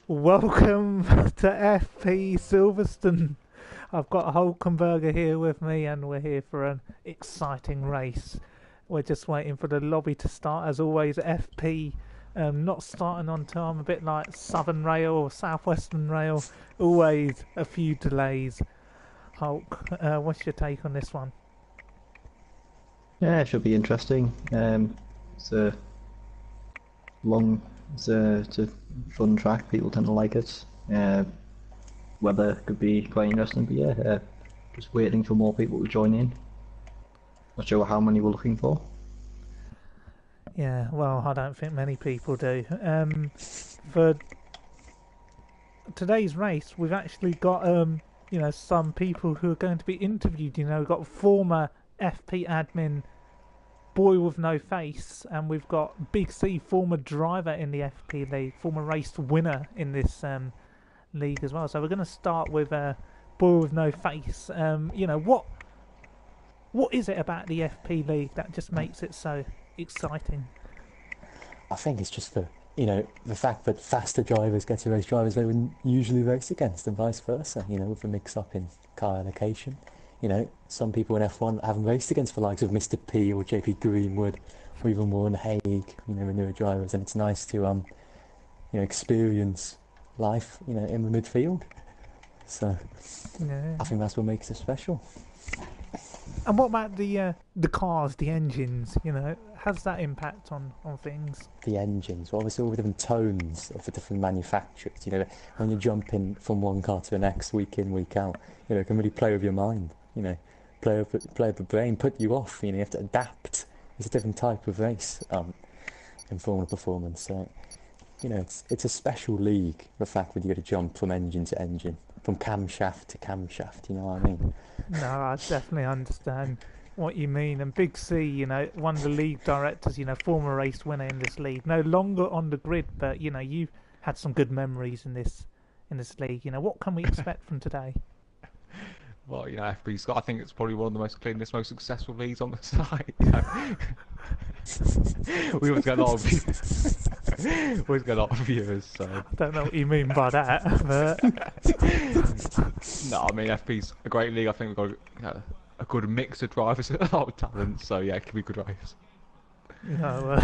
Welcome to FP Silverstone. I've got Hulkenberger here with me, and we're here for an exciting race. We're just waiting for the lobby to start. As always, FP not starting on time, a bit like Southern Rail or Southwestern Rail. Always a few delays. Hulk, what's your take on this one? Yeah, it should be interesting. It's a long, it's a fun track. People tend to like it. Weather could be quite interesting, but yeah, just waiting for more people to join in. Not sure how many we're looking for. Yeah, well, I don't think many people do. For today's race, we've actually got some people who are going to be interviewed. We've got former FP admin Boy with No Face, and we've got Big C, former driver in the FP League, former race winner in this league as well. So we're going to start with Boy with No Face. What is it about the FP League that just makes it so exciting? I think it's just the fact that faster drivers get to race drivers they would usually race against, and vice versa. With the mix-up in car allocation. Some people in F1 haven't raced against the likes of Mr. P or JP Greenwood, or even Warren Haig, the newer drivers, and it's nice to experience life, in the midfield. So Yeah. I think that's what makes it special. And what about the cars, the engines? Has that impact on things? The engines, well, obviously all the different tones of the different manufacturers. When you're jumping from one car to the next, week in, week out, it can really play with your mind. Play with the brain, put you off. You have to adapt. It's a different type of race in Formula Performance. So, it's a special league. The fact that you got to jump from engine to engine, from camshaft to camshaft. You know what I mean? No, I definitely understand what you mean. And Big C, one of the league directors, former race winner in this league, no longer on the grid, but you've had some good memories in this league. What can we expect from today? Well, FB's got, I think it's probably one of the most cleanest, most successful leagues on the site. We always get a lot of viewers, so. I don't know what you mean by that, but... No, I mean, FB's a great league. I think we've got a good mix of drivers and a lot of talent, so yeah, it could be a good race. No,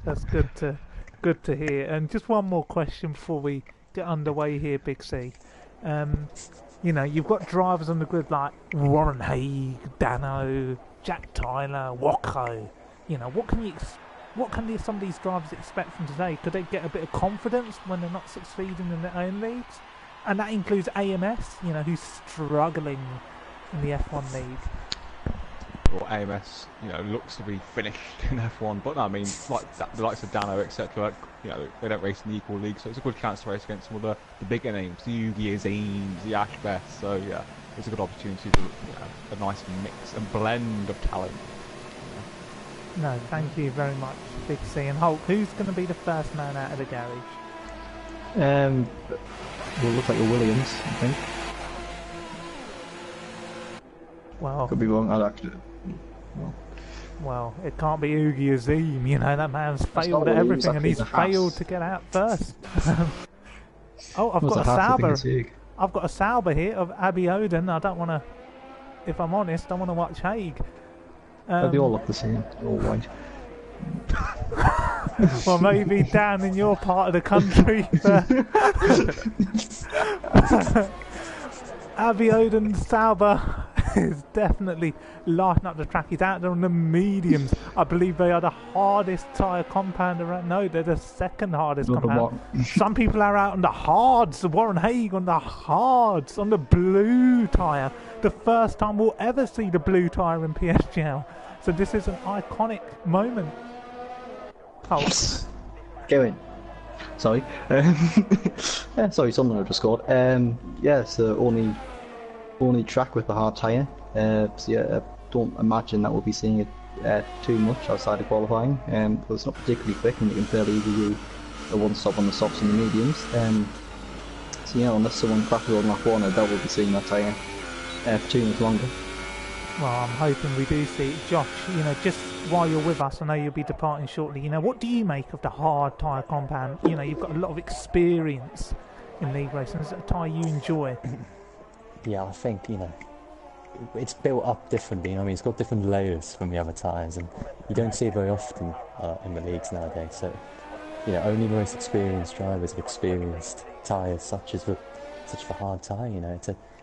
that's good to hear. And just one more question before we get underway here, Big C. You've got drivers on the grid like Warren Haig, Dano, Jack Tyler, Wacko. What can some of these drivers expect from today? Could they get a bit of confidence when they're not succeeding in their own leagues? And that includes AMS, who's struggling in the F1 league. Well, AMS, looks to be finished in F1, but no, I mean, the likes of Dano, etc. They don't race in the equal league, so it's a good chance to race against some of the bigger names, the Yugi Azims, the Ashbeth. So yeah, it's a good opportunity to a nice mix and blend of talent. No, thank you very much, Big C. And Hulk, who's going to be the first man out of the garage? Well, it looks like a Williams, I think. Well, Could be wrong. I'll actually. Well, it can't be Oogie Azim, that man's failed at not everything, and exactly he's the Haas. failed to get out first. Oh, I've Was got a the Haas, I think Sauber. it's Haig. I've got a Sauber here of Abby Oden. I don't want to, if I'm honest, I want to watch Haig. They all look the same. They're all white. Well, maybe down in your part of the country. Abby Oden's Sauber is definitely lighting up the track. He's out there on the mediums. I believe they are the hardest tyre compound around. No, they're the second hardest compound. Some people are out on the hards. Warren Haig on the hards, on the blue tyre. The first time we'll ever see the blue tyre in PSGL. So this is an iconic moment. Oh. Go in. Sorry. Sorry, someone just scored. Yeah, it's the only track with the hard tyre. So yeah, I don't imagine that we'll be seeing it too much outside of qualifying. But it's not particularly quick, and you can fairly easily do a one stop on the softs and the mediums. So yeah, unless someone crashes on lap one, I doubt we'll be seeing that tyre for too much longer. Well, I'm hoping we do see it. Josh, just while you're with us, I know you'll be departing shortly. What do you make of the hard tyre compound? You've got a lot of experience in league racing. Is it a tyre you enjoy? Yeah, I think, it's built up differently. It's got different layers from the other tyres, and you don't see it very often in the leagues nowadays. So, only the most experienced drivers have experienced tyres such as the hard tyre.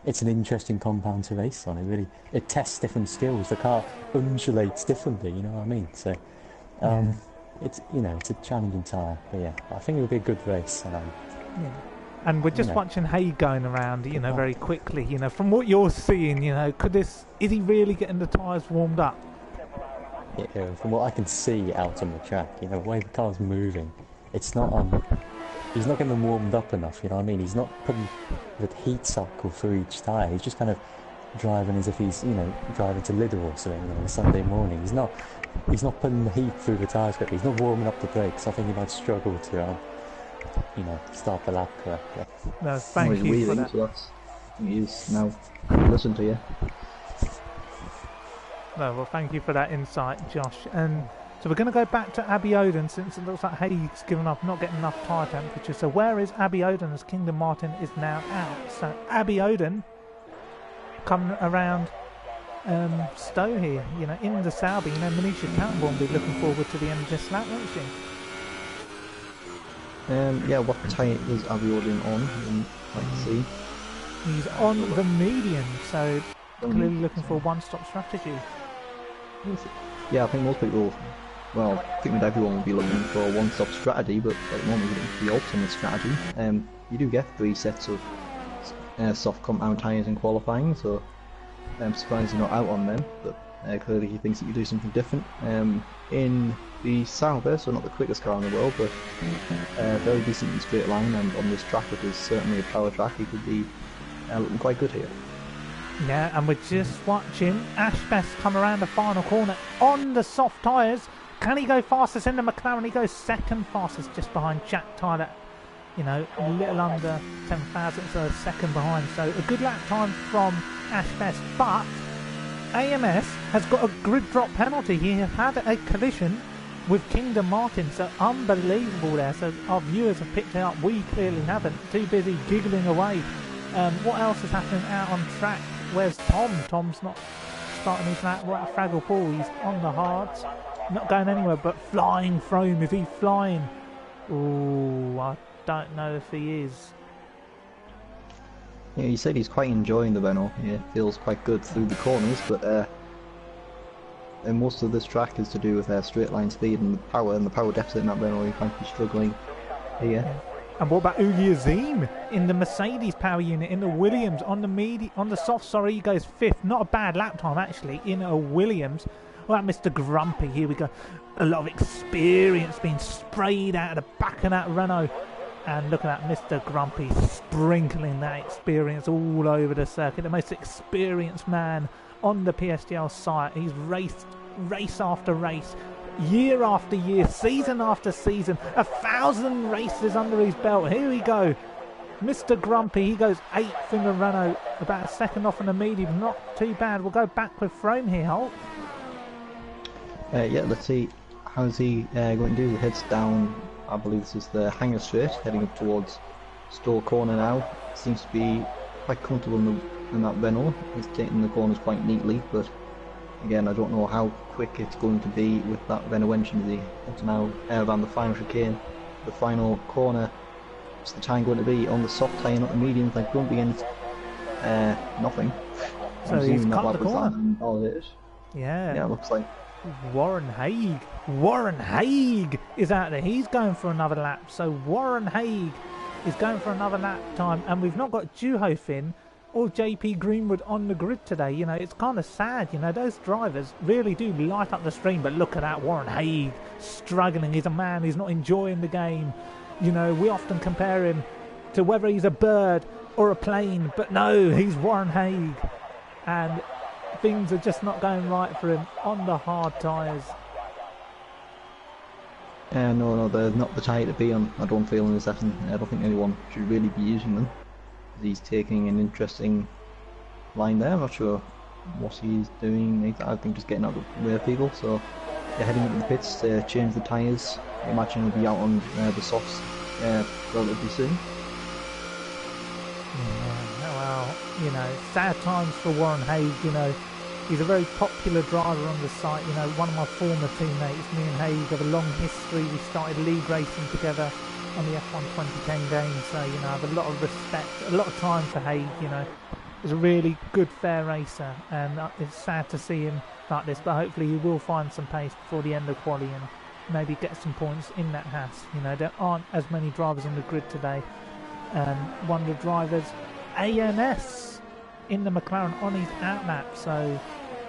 It's an interesting compound to race on. It tests different skills. The car undulates differently. You know what I mean? So, it's it's a challenging tyre. But yeah, I think it'll be a good race. Yeah. And we're just watching Haig going around, very quickly. From what you're seeing, is he really getting the tyres warmed up? Yeah, from what I can see out on the track, the way the car's moving, it's not he's not getting them warmed up enough, you know what I mean? He's not putting the heat cycle through each tyre. He's just kind of driving as if he's, driving to Lidl or something on a Sunday morning. He's not putting the heat through the tyres correctly. He's not warming up the brakes. I think he might struggle to, start the lap correctly. No, thank you for that. So he's now listen to you. No, well, thank you for that insight, Josh. And so we're going to go back to Abbey Oden, since it looks like Haig's given up, not getting enough tyre temperature. So where is Abbey Oden as Kingdom Martin is now out? So Abbey Oden coming around Stowe here, in the Selby. Manisha Campbell will be looking forward to the end of this lap, won't she? Yeah, what tyre is Abbey Oden on? Let's see. He's on the medium, so clearly looking for a one-stop strategy. Yeah, I think most people, I think that everyone will be looking for a one-stop strategy, but at the moment we're looking for the ultimate strategy. You do get 3 sets of soft compound tyres in qualifying, so I'm surprised you're not out on them, but clearly he thinks that you do something different. In the Sauber, so not the quickest car in the world, but very decent in straight line, and on this track, which is certainly a power track, he could be looking quite good here. Yeah, and we're just watching Ash Best come around the final corner on the soft tyres. Can he go fastest in the McLaren? He goes second fastest, just behind Jack Tyler, a little under 10 thousandths, so a second behind. So a good lap time from Ash Best, but AMS has got a grid drop penalty. He had a collision with Kingdom Martin, so unbelievable there. So our viewers have picked it up, we clearly haven't. Too busy giggling away. What else is happening out on track? Where's Tom? Tom's not starting his lap right at Fraggle Pool. He's on the hards, not going anywhere, but flying Frome. Is he flying? Ooh, I don't know if he is. Yeah, he said he's quite enjoying the Renault. Yeah, feels quite good through the corners, but and most of this track is to do with straight line speed and the power deficit in that Renault. He might be struggling here. Yeah. And what about Ugi Azim in the Mercedes power unit, in the Williams, on the soft, he goes 5th. Not a bad lap time, actually, in a Williams. Well, Mr. Grumpy, here we go. A lot of experience being sprayed out of the back of that Renault. And look at that, Mr. Grumpy sprinkling that experience all over the circuit. The most experienced man on the PSGL site. He's raced race after race, year after year, season after season, 1,000 races under his belt. Here we go. Mr. Grumpy, he goes 8th in the Renault, about a second off in the medium. Not too bad. We'll go back with Frome here, Holt. Yeah, let's see. How's he going to do? He heads down, I believe this is the Hanger Straight, heading up towards Store Corner now. Seems to be quite comfortable in that Renault. He's taking the corners quite neatly, but again, I don't know how quick it's going to be with that Renault engine as he heads now around the final chicane, the final corner. What's the time going to be on the soft tyre, not the medium, like Grumpy, and nothing. So he's cut the corner. All it is. Yeah, it looks like Warren Haig is out there. He's going for another lap. So Warren Haig is going for another lap time, and we've not got Juhofin or JP Greenwood on the grid today. You know, it's kind of sad. You know, those drivers really do light up the stream, but look at that, Warren Haig struggling. He's a man, he's not enjoying the game. You know, we often compare him to whether he's a bird or a plane, but no, he's Warren Haig, and things are just not going right for him on the hard tyres. No, they're not the tyre to be on, I don't feel, in this session. I don't think anyone should really be using them. He's taking an interesting line there. I'm not sure what he's doing. I think just getting out of the way of people. So yeah, heading into the pits to change the tyres. I imagine he'll be out on the softs relatively soon. Yeah, well, you know, sad times for Warren Haig. You know, he's a very popular driver on the site. You know, one of my former teammates, me and Haig have a long history. We started league racing together on the F1 2010 game, so you know, I have a lot of respect, a lot of time for Haig. You know, he's a really good, fair racer, and it's sad to see him like this. But hopefully, he will find some pace before the end of quali and maybe get some points in that Haas. You know, there aren't as many drivers on the grid today. One of the drivers, AMS, in the McLaren on his outlap, so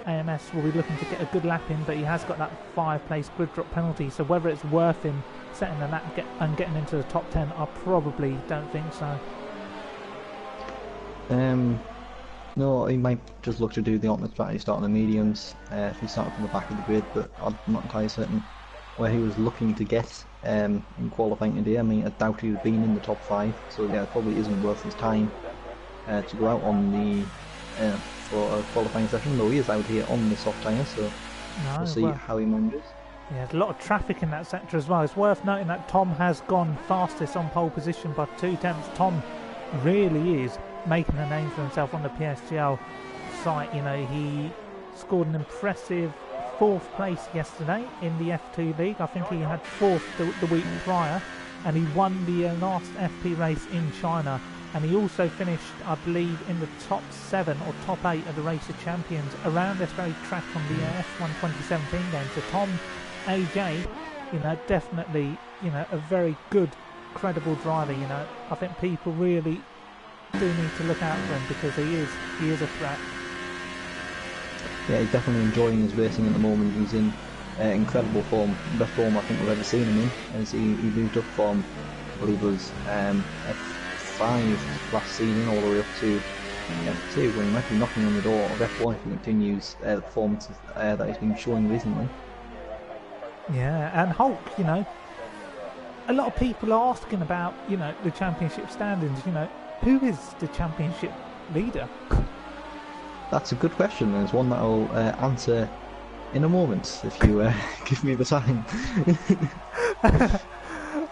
AMS will be looking to get a good lap in, but he has got that 5-place grid drop penalty, so whether it's worth him setting a lap and getting into the top 10, I probably don't think so. No, he might just look to do the ultimate strategy, start on the mediums if he's starting from the back of the grid, but I'm not entirely certain where he was looking to get in qualifying today. I mean, I doubt he'd have been in the top 5, so yeah, it probably isn't worth his time to go out on the for a qualifying session, though he is out here on the soft tyre, so we'll see how he manages. Yeah, there's a lot of traffic in that sector as well. It's worth noting that Tom has gone fastest on pole position by 2 tenths. Tom really is making a name for himself on the PSGL site. You know, he scored an impressive 4th place yesterday in the F2 League. I think he had 4th the week prior, and he won the last FP race in China, and he also finished, I believe, in the top 7 or top 8 of the Race of Champions around this very track on the F1 2017 game. So Tom AJ, you know, definitely, you know, a very good, credible driver. You know, I think people really do need to look out for him because he is a threat. Yeah, he's definitely enjoying his racing at the moment. He's in incredible form, best form I think we've ever seen him in, as he moved up from, I believe it was F5 last season all the way up to F2, when he might be knocking on the door of F1 if he continues the performances that he's been showing recently. Yeah, and Hulk, you know, a lot of people are asking about, you know, the championship standings. You know, who is the championship leader? That's a good question, and it's one that I'll answer in a moment if you give me the time.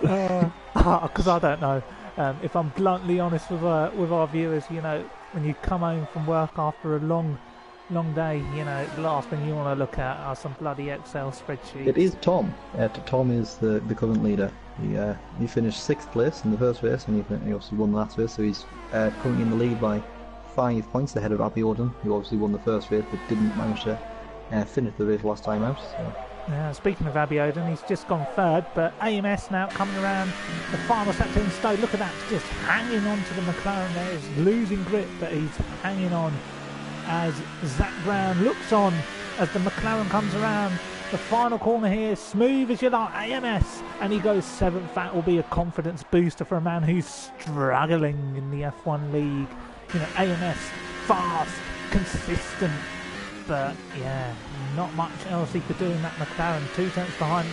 Because I don't know. If I'm bluntly honest with our viewers, you know, when you come home from work after a long day, you know, the last thing you want to look at are some bloody Excel spreadsheets. It is Tom. Tom is the current leader. He finished 6th place in the first race, and he obviously won the last race, so he's currently in the lead by 5 points ahead of Abiodun, who obviously won the first race but didn't manage to finish the race last time out. So. Yeah, speaking of Abiodun, he's just gone 3rd, but AMS now coming around the final sector in Stowe. Look at that, just hanging on to the McLaren there. He's losing grip, but he's hanging on as Zach Brown looks on as the McLaren comes around the final corner here, smooth as you like, AMS, and he goes 7th. That will be a confidence booster for a man who's struggling in the F1 league. You know, AMS, fast, consistent, but yeah, not much else he could do in that McLaren. 2 tenths behind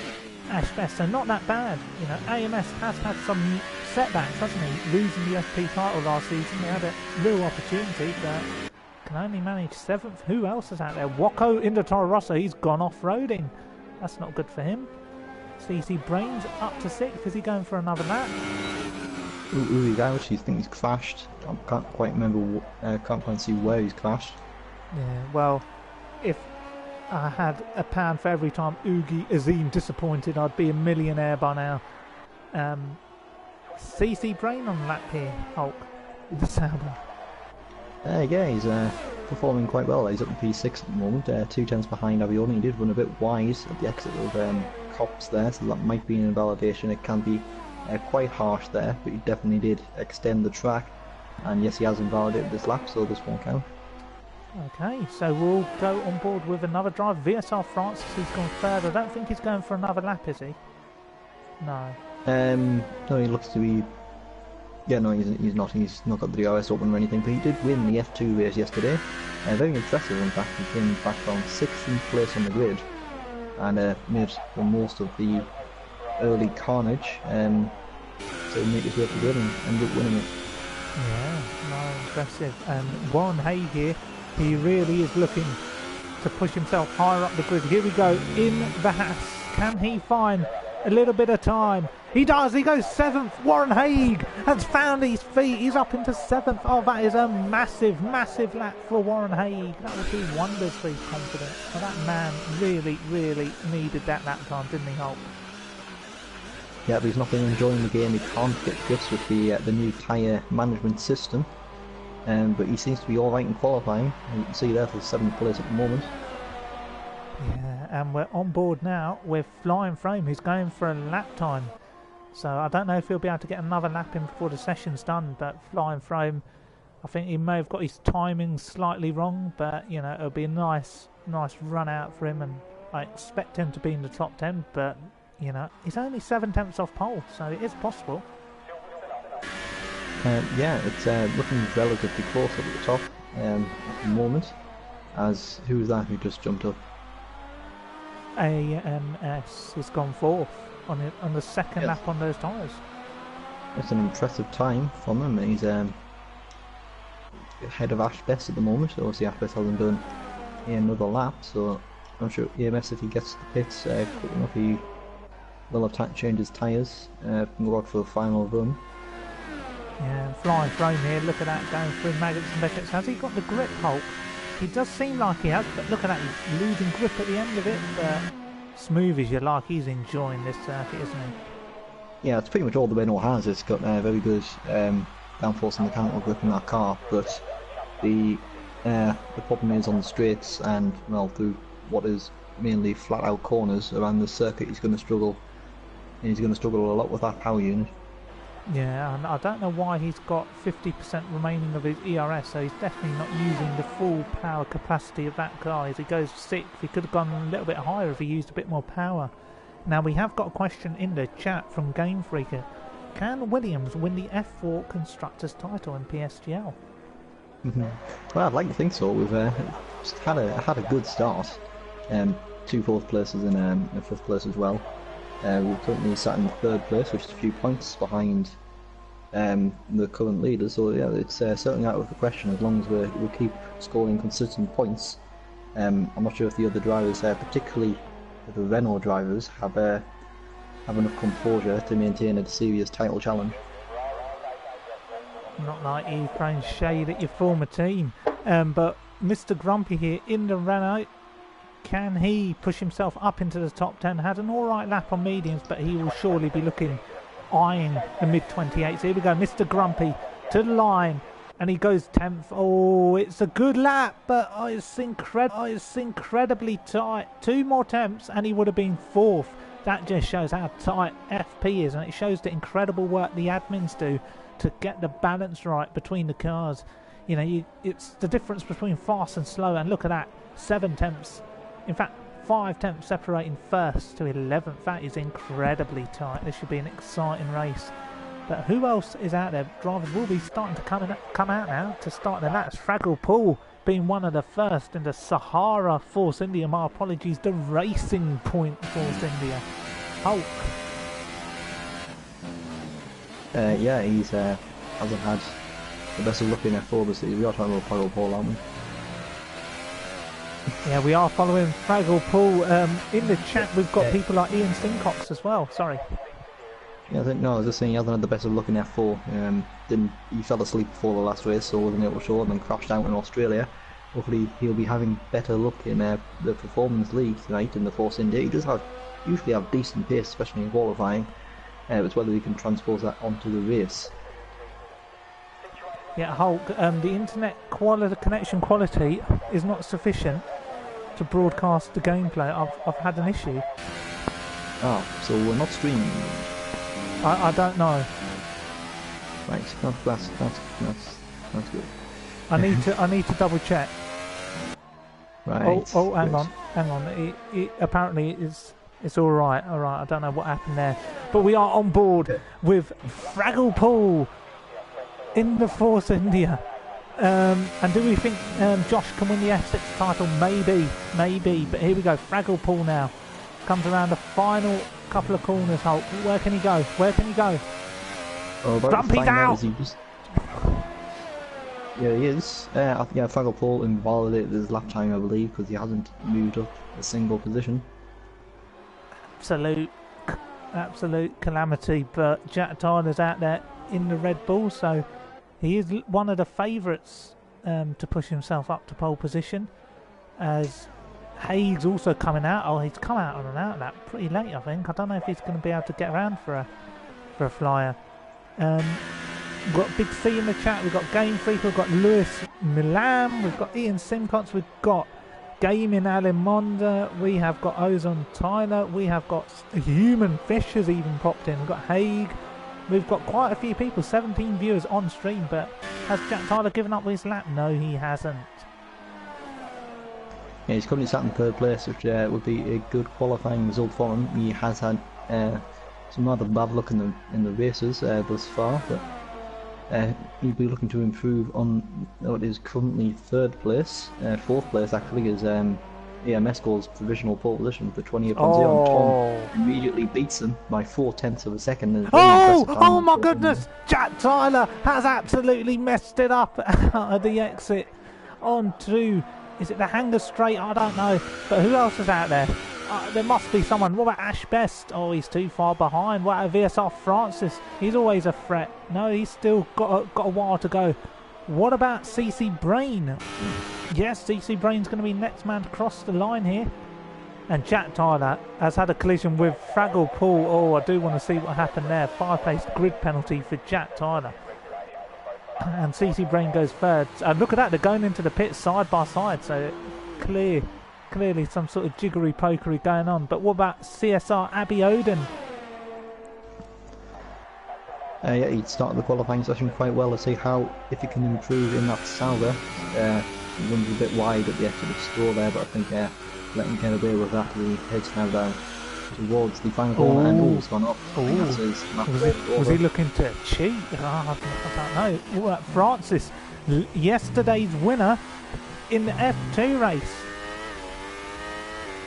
Ash Best, so not that bad. You know, AMS has had some setbacks, hasn't he? Losing the FP title last season, they had a real opportunity, but can only manage 7th. Who else is out there? Wako in the Toro Rosso, he's gone off-roading. That's not good for him. CC Brains up to 6th. Is he going for another lap? Ooh, I actually think he's crashed. I can't quite remember, can't quite see where he's crashed. Yeah, well, if I had a pound for every time Oogie Azim disappointed, I'd be a millionaire by now. CC Brain on the lap here, Hulk, with the Sauber. Yeah, he's performing quite well. He's up in P6 at the moment, 2 tenths behind Abiodun. He did run a bit wide at the exit of Cops there, so that might be an invalidation. It can be quite harsh there, but he definitely did extend the track. And yes, he has invalidated this lap, so this won't count. Okay, so we'll go on board with another drive. VSR Francis, he's gone 3rd. I don't think he's going for another lap, is he? No. No, he looks to be... Yeah, no, he's not. He's not got the DRS open or anything, but he did win the F2 race yesterday. Very impressive, in fact. He came back from 16th place on the grid and made the most of the early carnage to make his way to the grid and ended up winning it. Yeah, no, impressive. Warren Hay here He really is looking to push himself higher up the grid. Here we go, in the Haas. Can he find a little bit of time? He does, he goes 7th. Warren Haig has found his feet. He's up into 7th. Oh, that is a massive, massive lap for Warren Haig. That would do wonders for his confidence. Well, that man really, really needed that lap time, didn't he, Hulk? Yeah, but he's not been enjoying the game. He can't get grips with the new tyre management system. But he seems to be alright in qualifying. You can see there for the 7th place at the moment. Yeah, and we're on board now with Flying Frame, who's going for a lap time. So I don't know if he'll be able to get another lap in before the session's done, but Flying Frame, I think he may have got his timing slightly wrong, but you know, it'll be a nice run out for him, and I expect him to be in the top 10, but you know, he's only 7/10 off pole, so it is possible. Yeah, it's looking relatively close up at the top at the moment. As who's that who just jumped up? AMS has gone 4th on the second lap on those tyres. It's an impressive time from him. He's ahead of Ash Best at the moment. Obviously Ash Best hasn't done another lap, so I'm sure AMS, if he gets to the pits quick enough, he will have changed his tyres and go out for the final run. Yeah, Flying Frame here, look at that, going through maggots and beckets. Has he got the grip, Hulk? He does seem like he has, but look at that, he's losing grip at the end of it, but smooth as you like, he's enjoying this circuit, isn't he? Yeah, it's pretty much all the Renault has. It's got very good downforce and mechanical grip in that car, but the problem is on the straights and, well, through what is mainly flat out corners around the circuit, he's going to struggle. He's going to struggle a lot with that power unit. Yeah, and I don't know why he's got 50% remaining of his ERS, so he's definitely not using the full power capacity of that car. As he goes 6th, he could have gone a little bit higher if he used a bit more power. Now, we have got a question in the chat from Game Freaker. Can Williams win the F4 Constructors title in PSGL? Well, I'd like to think so. We've just had a good start. 2 4th places and a 5th place as well. We're currently sat in 3rd place, which is a few points behind the current leader. So yeah, it's certainly out of the question as long as we keep scoring consistent points. I'm not sure if the other drivers, particularly the Renault drivers, have enough composure to maintain a serious title challenge. Not like you throwing shade at your former team, but Mr. Grumpy here in the Renault. Can he push himself up into the top 10? Had an alright lap on mediums, but he will surely be eyeing the mid-28s. Here we go, Mr. Grumpy to the line, and he goes 10th. Oh, it's a good lap, but it's incredibly tight. 2 more attempts, and he would have been 4th. That just shows how tight FP is, and it shows the incredible work the admins do to get the balance right between the cars. You know, it's the difference between fast and slow, and look at that, 7 attempts. In fact, 5 attempts separating 1st to 11th. That is incredibly tight. This should be an exciting race. But who else is out there? Drivers will be starting to come out now to start the laps. Fraggle Pool being one of the first in the Sahara Force India. My apologies, the Racing Point Force India. Hulk. Yeah, he's hasn't had the best of luck in F4 this season. We are talking about Fraggle Pool, aren't we? Yeah, we are following Fraggle Pool. In the chat, we've got people like Ian Sincox as well. Sorry. Yeah, I was just saying he hasn't had the best of luck in F4. He fell asleep before the last race, so wasn't able to show, and then crashed out in Australia. Hopefully, he'll be having better luck in the Performance League tonight in the Force India. He does usually have decent pace, especially in qualifying. It's whether he can transpose that onto the race. Yeah, Hulk, the internet connection quality is not sufficient to broadcast the gameplay. I've had an issue. Oh, so we're not streaming? I don't know. Right, that's good. I need to double check. Right. Oh, hang on. It apparently it's all right. I don't know what happened there, but we are on board with Fraggle Pool in the Force India. And do we think Josh can win the F6 title? Maybe. But here we go. Fraggle Pool now comes around the final couple of corners. Hulk, where can he go? Oh, Grumpy down. Yeah, he is. Yeah, Fraggle Paul invalidated his lap time, I believe, because he hasn't moved up a single position. Absolute, absolute calamity. But Jack Tyler's out there in the Red Bull, so he is one of the favourites to push himself up to pole position. As Haig's also coming out. Oh, he's come out on and out of that pretty late, I think. I don't know if he's going to be able to get around for a flyer. We've got Big C in the chat, we've got Game Freak, we've got Lewis Milan, we've got Ian Simcox, we've got Gaming Alimonda, we have got Ozone Tyler, we have got Human Fish has even popped in, we've got Haig, we've got quite a few people, 17 viewers on stream, but has Jack Tyler given up his lap? No, he hasn't. Yeah, he's currently sat in third place, which would be a good qualifying result for him. He has had some rather bad luck in the races thus far, but he'll be looking to improve on what is currently third place, fourth place actually, as EMS goes provisional pole position for 28.0, and Tom immediately beats him by 0.4 of a second. Oh my goodness! Jack Tyler has absolutely messed it up out of the exit onto, is it the Hanger Straight? I don't know, but who else is out there? There must be someone. What about Ash Best? Oh, he's too far behind. What about VSR Francis? He's always a threat. No, he's still got a while to go. What about CC Brain? Yes, CC Brain's going to be next man to cross the line here. And Jack Tyler has had a collision with Fraggle Paul. Oh, I do want to see what happened there. 5-place grid penalty for Jack Tyler. And CC Brain goes third. And look at that, they're going into the pit side by side. So clearly some sort of jiggery pokery going on. But what about CSR Abby Oden? Yeah, he started the qualifying session quite well. To see if he can improve in that Sauber. He runs a bit wide at the edge of the store there, but I think let him get away with that as he heads now down towards the final corner, and he's gone up. Was he looking to cheat? I don't know. What about Francis? Yesterday's winner in the F2 race.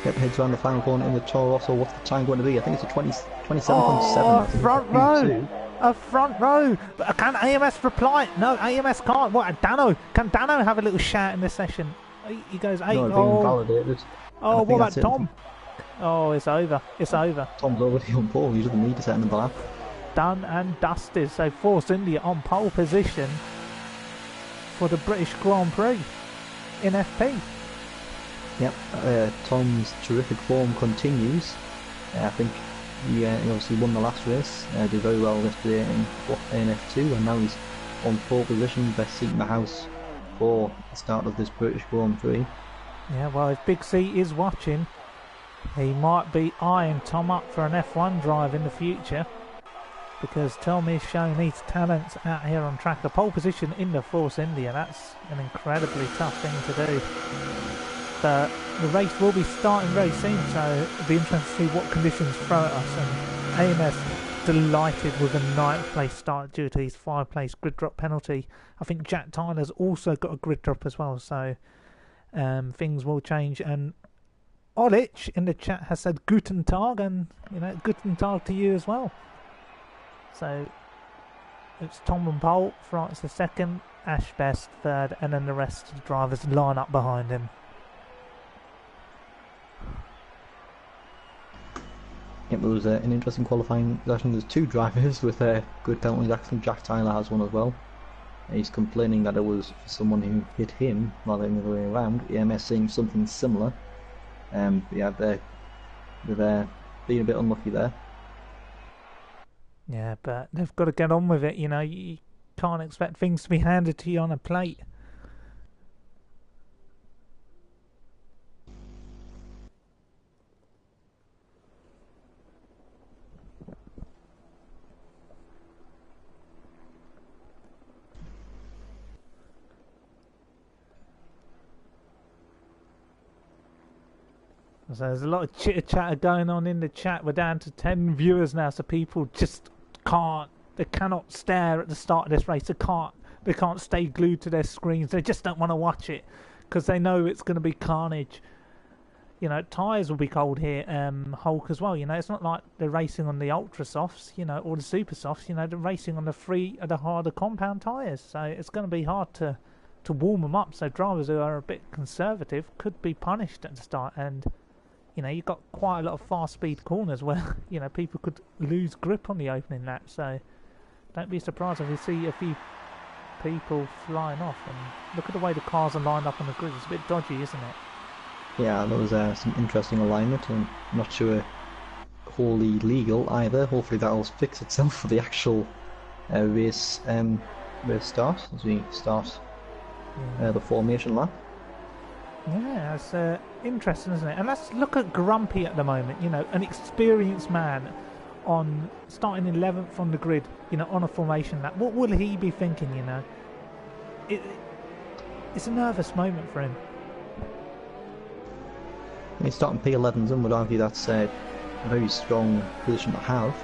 Yep, heads around the final corner in the Toro Rosso. What's the time going to be? I think it's a 27.7. A front row. But can AMS reply? No, AMS can't. What, Dano? Can Dano have a little shout in this session? He goes 8. No, invalidated. Oh, what about Tom? Oh, it's over. It's over. Tom's already on pole. He doesn't need to set in the lap. Done and dusted. So Force India on pole position for the British Grand Prix in FP. Yep, Tom's terrific form continues. I think he obviously won the last race, did very well yesterday in F2, and now he's on pole position, best seat in the house for the start of this British Grand Prix. Yeah, well, if Big C is watching, he might be eyeing Tom up for an F1 drive in the future, because Tom is showing his talents out here on track. A pole position in the Force India, that's an incredibly tough thing to do. But the race will be starting very soon, so it'll be interesting to see what conditions throw at us. And AMS delighted with a 9th place start due to his 5-place grid drop penalty. I think Jack Tyler's also got a grid drop as well, so things will change. And Olich in the chat has said Guten Tag, and Guten Tag to you as well. So it's Tom and pole, France the second, Ash Best third, and then the rest of the drivers line up behind him. It was an interesting qualifying session. There's 2 drivers with good penalties. Actually, Jack Tyler has one as well. He's complaining that it was someone who hit him rather than the other way around. EMS saying something similar. Yeah, they're being a bit unlucky there. Yeah, but they've got to get on with it. You can't expect things to be handed to you on a plate. So there's a lot of chitter-chatter going on in the chat. We're down to 10 viewers now, so people just cannot stare at the start of this race. They can't stay glued to their screens. They just don't want to watch it because they know it's going to be carnage. Tyres will be cold here, Hulk as well. It's not like they're racing on the ultra softs, or the super softs. They're racing on the 3 of the harder compound tyres. So it's going to be hard to to warm them up, so drivers who are a bit conservative could be punished at the start. And you've got quite a lot of fast speed corners where people could lose grip on the opening lap. So don't be surprised if we see a few people flying off. And look at the way the cars are lined up on the grid. It's a bit dodgy, isn't it? Yeah, there was some interesting alignment, and I'm not sure wholly legal either. Hopefully that'll fix itself for the actual race start, as we start the formation lap. Yeah, it's interesting, isn't it? And let's look at Grumpy at the moment. An experienced man starting 11th on the grid. On a formation lap. What will he be thinking? It's a nervous moment for him. He's starting P11s, and would argue that's a very strong position to have.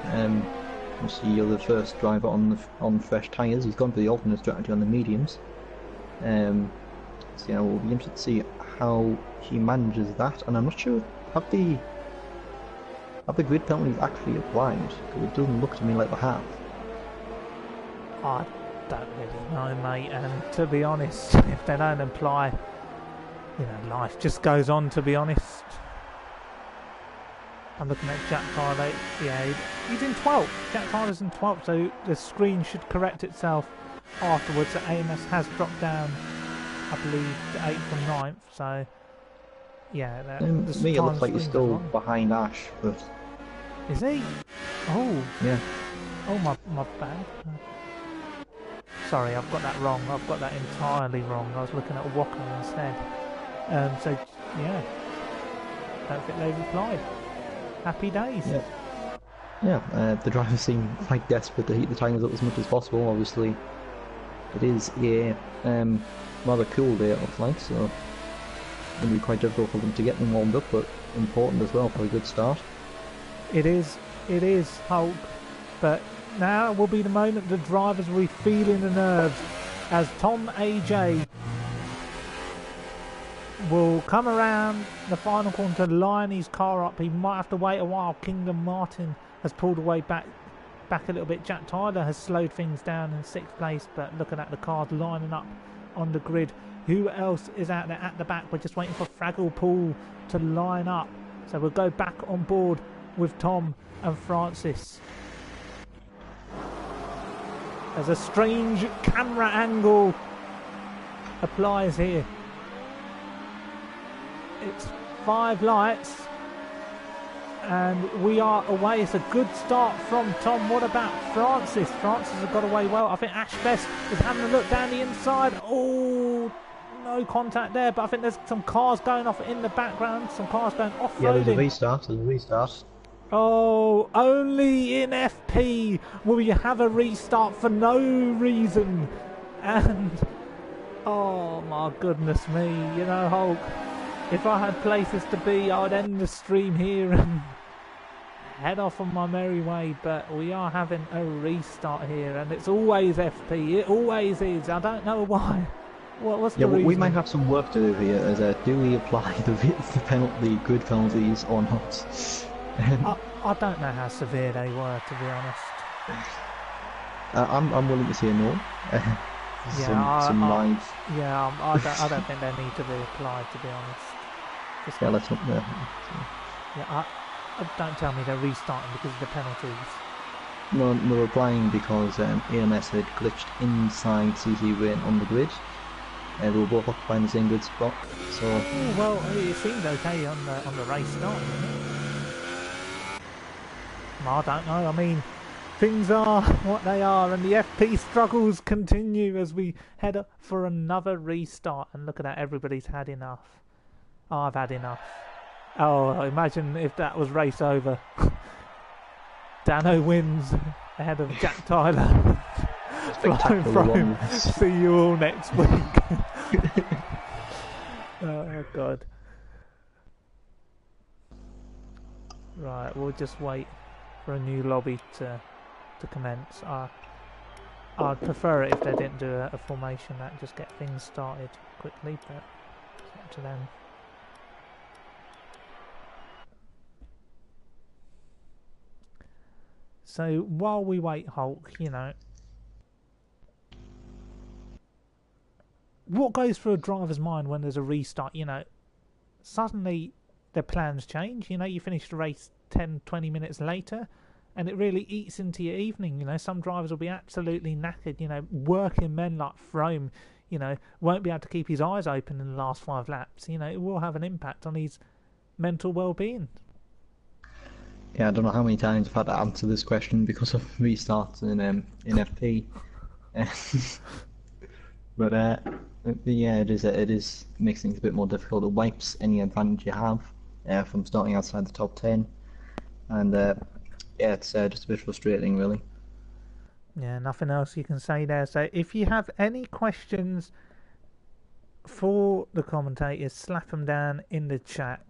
Obviously, you're the first driver on fresh tyres. He's gone for the alternate strategy on the mediums. So we'll be interested to see how he manages that. And I'm not sure, have the grid penalties actually applied? Because it doesn't look to me like they have. I don't really know, mate. And to be honest, if they don't apply, life just goes on, to be honest. I'm looking at Jack Tyler. Yeah, he's in 12th. Jack Tyler's in 12th, so the screen should correct itself afterwards. The AMS has dropped down, I believe, to 8th from 9th. So, yeah. To me, it looks like he's still behind Ash, but... Is he? Oh. Yeah. Oh, my bad. Sorry, I've got that wrong. I've got that entirely wrong. I was looking at Walker instead. So, yeah. Don't think they've replied. Happy days. Yeah, the drivers seem quite desperate to heat the tyres up as much as possible. Obviously, it is a rather cool day, it looks like, so it's going to be quite difficult for them to get them warmed up, but important as well for a good start. It is, Hulk. But now will be the moment the drivers will be feeling the nerves as Tom AJ will come around the final corner to line his car up. He might have to wait a while. Kingdom Martin has pulled away back a little bit. Jack Tyler has slowed things down in 6th place, but looking at the cars lining up on the grid, who else is out there at the back? We're just waiting for Fraggle Pool to line up, so we'll go back on board with Tom and Francis. As a strange camera angle applies here. It's 5 lights and we are away. It's a good start from Tom. What about Francis? Francis has got away well. I think Ashbest is having a look down the inside. Oh, no contact there, but I think there's some cars going off in the background, some cars going off-roading. Yeah, there's a restart. Oh, only in FP will you have a restart for no reason. And, oh my goodness me, Hulk, if I had places to be, I would end the stream here and head off on my merry way. But we are having a restart here, and it's always FP. It always is. I don't know why. What's the reason? We might have some work to do here. As do we apply the grid penalties or not? I don't know how severe they were, to be honest. I'm willing to say no. I don't think they need to be applied, to be honest. Let's not. Yeah, don't tell me they're restarting because of the penalties. No, they're applying because AMS had glitched inside CC Rain on the grid. They were both occupying the same grid spot. So. Oh, well, it seemed okay on the race start, didn't it? I don't know. I mean, things are what they are, and the FP struggles continue as we head up for another restart. And look at that, everybody's had enough. I've had enough. Oh, imagine if that was race over. Dano wins ahead of Jack Tyler. Flying from. See you all next week. Oh, God. Right, we'll just wait for a new lobby to commence. I'd prefer it if they didn't do a formation that just get things started quickly, but it's up to them. So while we wait, Hulk, what goes through a driver's mind when there's a restart? Suddenly their plans change. You finish the race 10, 20 minutes later, and it really eats into your evening. Some drivers will be absolutely knackered. Working men like Frome, won't be able to keep his eyes open in the last 5 laps. It will have an impact on his mental well-being. Yeah, I don't know how many times I've had to answer this question because of restarts in FP. But yeah, it is makes things a bit more difficult. It wipes any advantage you have from starting outside the top 10, and yeah, it's just a bit frustrating, really. Yeah, nothing else you can say there. So if you have any questions for the commentators, slap them down in the chat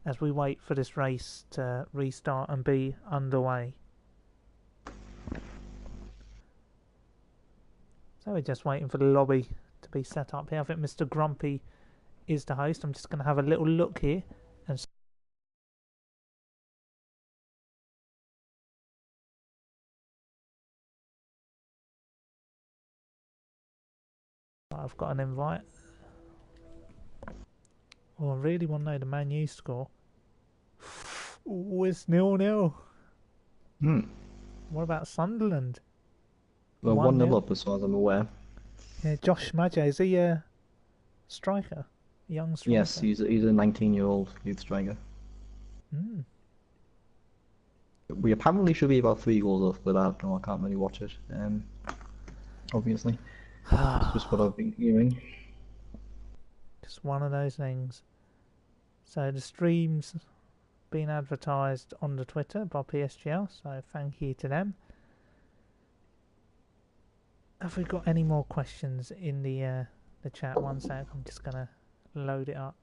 as we wait for this race to restart and be underway. So we're just waiting for the lobby to be set up here. I think Mr. Grumpy is the host. I'm just going to have a little look here and I've got an invite. Oh, I really want to know the Man U score. Oh, it's 0-0. What about Sunderland? Well, 1-0 1-0 up as far as I'm aware. Yeah, Josh Maja, is he a striker? A young striker? Yes, he's a 19-year-old youth striker. We apparently should be about 3 goals off, but I don't know, I can't really watch it. Obviously. It's just what I've been hearing. Just one of those things. So the stream's been advertised on the Twitter by PSGL, so thank you to them. Have we got any more questions in the chat? One sec, I'm just gonna load it up.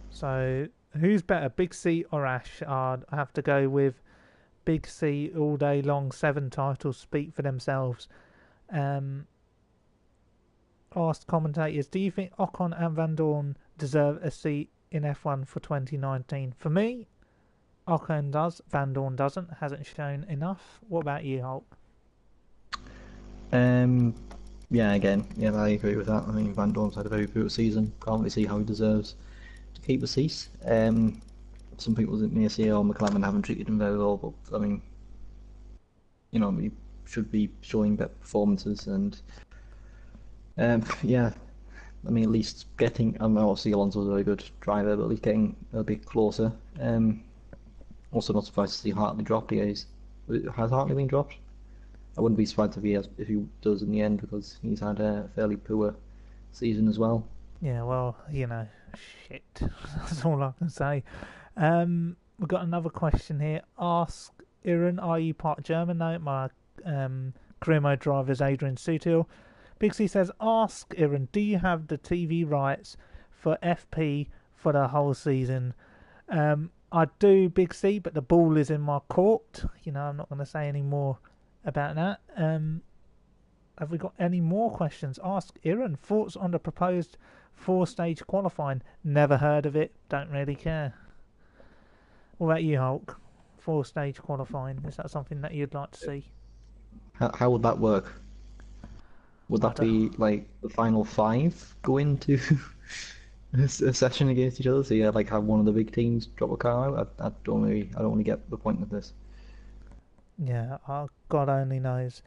So who's better, Big C or Ash? I'd have to go with Big C all day long. 7 titles speak for themselves. Asked commentators, do you think Ocon and Van Dorn deserve a seat in F1 for 2019? For me, Ocon does, Van Dorn doesn't, hasn't shown enough. What about you, Hulk? Yeah, again, yeah, I agree with that. I mean, Van Dorn's had a very brutal season. Can't really see how he deserves to keep a seat. Some people may say, oh, McLaren haven't treated him very well, but I mean, he should be showing better performances, and yeah, I mean, at least getting, obviously Alonso's a very good driver, but at least getting a bit closer. Also not surprised to see Hartley dropped. Has Hartley been dropped? I wouldn't be surprised if he does in the end, because he's had a fairly poor season as well. Yeah, well, shit. That's all I can say. We've got another question here. Ask Iran, are you part German? No, my career mode driver is Adrian Sutil. Big C says, ask Iran, do you have the TV rights for FP for the whole season? I do, Big C, but the ball is in my court. I'm not going to say any more about that. Have we got any more questions? Ask Iran, thoughts on the proposed 4-stage qualifying? Never heard of it, don't really care. What about you, Hulk? 4-stage qualifying, is that something that you'd like to see? How would that work? Would that be like the final 5 go into a session against each other? So yeah, like have one of the big teams drop a car out? I don't really get the point of this. Yeah, God only knows.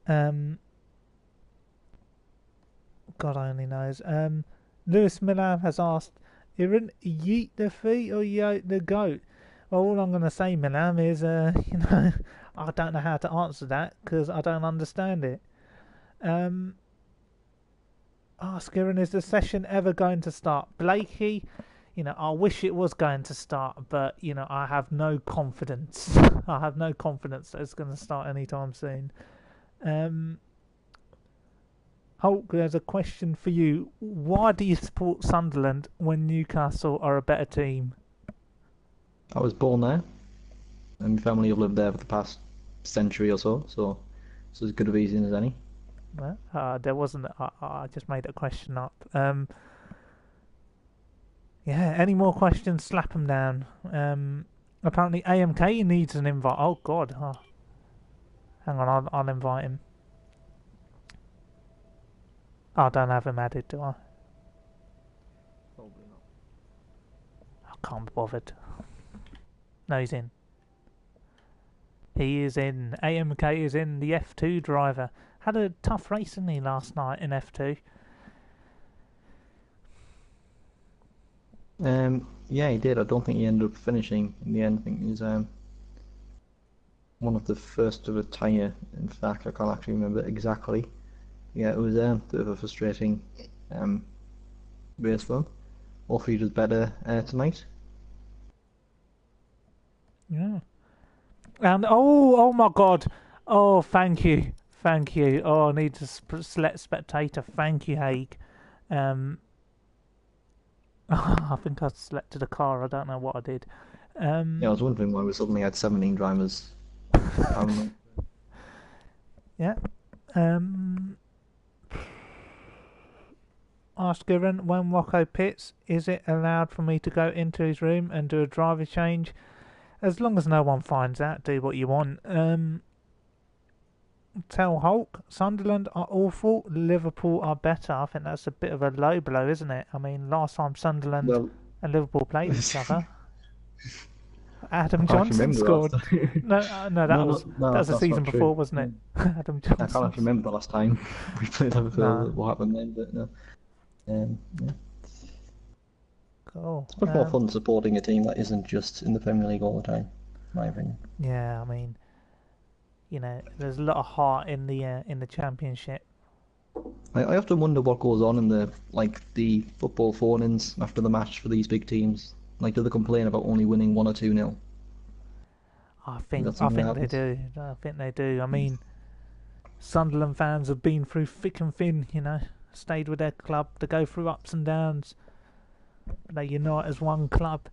God only knows. Lewis Milan has asked, Iran, yeet the feet or yeet the goat? Well, all I'm going to say, Milan, is, I don't know how to answer that because I don't understand it. Ask Iran, is the session ever going to start? Blakey, I wish it was going to start, but, I have no confidence. I have no confidence that it's going to start anytime soon. Hulk, there's a question for you. Why do you support Sunderland when Newcastle are a better team? I was born there, and my family have lived there for the past century or so, so it's as good a reason as any. Well, there wasn't. I just made that question up. Yeah. Any more questions? Slap them down. Apparently AMK needs an invite. Oh God. Oh. Hang on, I'll invite him. I don't have him added, do I? Probably not. I can't be bothered. No, he's in. He is in. AMK is in. The F2 driver. Had a tough race, didn't he, last night in F2? Yeah, he did. I don't think he ended up finishing in the end. I think he was one of the first to retire. In fact, I can't actually remember exactly. Yeah, it was a bit of a frustrating race for him. Hopefully he does better tonight. Yeah. And oh my God! Oh, thank you. Oh, I need to select spectator. Thank you, Haig. I think I selected a car. I don't know what I did. Yeah, I was wondering why we suddenly had 17 drivers. Yeah. Ask Given, when Rocco pits, is it allowed for me to go into his room and do a driver change? As long as no one finds out, do what you want. Tell Hulk, Sunderland are awful, Liverpool are better. I think that's a bit of a low blow, isn't it? I mean, last time Sunderland and Liverpool played each other, Adam Johnson scored. No, that was the season before, wasn't it? Adam Johnson. I can't remember the last time we played Liverpool. What happened then? But no. Yeah. Cool. It's much more fun supporting a team that isn't just in the Premier League all the time, in my opinion. Yeah, I mean, you know, there's a lot of heart in the Championship. I often wonder what goes on in the football phone-ins after the match for these big teams. Like, do they complain about only winning 1 or 2-0? I think they do. I think they do. I mean, Sunderland fans have been through thick and thin. You know, stayed with their club. They go through ups and downs. They unite as one club.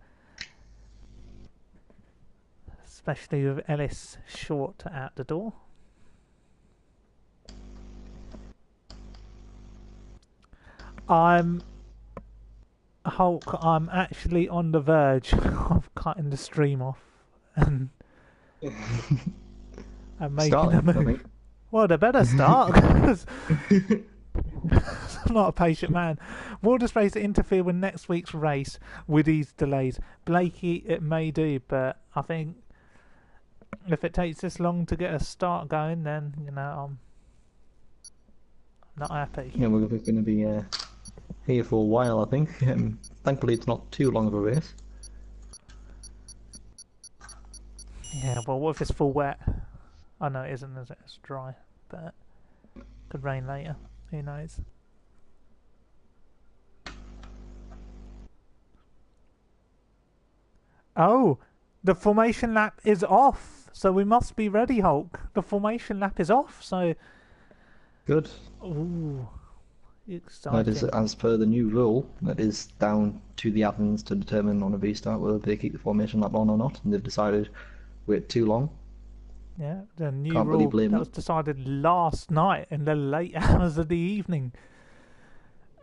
Especially with Ellis short out the door. I'm actually on the verge of cutting the stream off and making a move. Well, they better start, because I'm not a patient man. Will this race interfere with next week's race with these delays? Blakey, it may do, but I think if it takes this long to get a start going, then, you know, I'm not happy. Yeah, we're going to be here for a while, I think. Thankfully, it's not too long of a race. Yeah, well, what if it's full wet? I know it isn't, is it? It's dry, but it could rain later. Who knows? Oh, the formation lap is off, so we must be ready, Hulk. The formation lap is off, so... Good. Ooh, exciting. That is, as per the new rule, that is down to the admins to determine on a restart whether they keep the formation lap on or not, and they've decided wait too long. Yeah, the new rule that was decided last night in the late hours of the evening.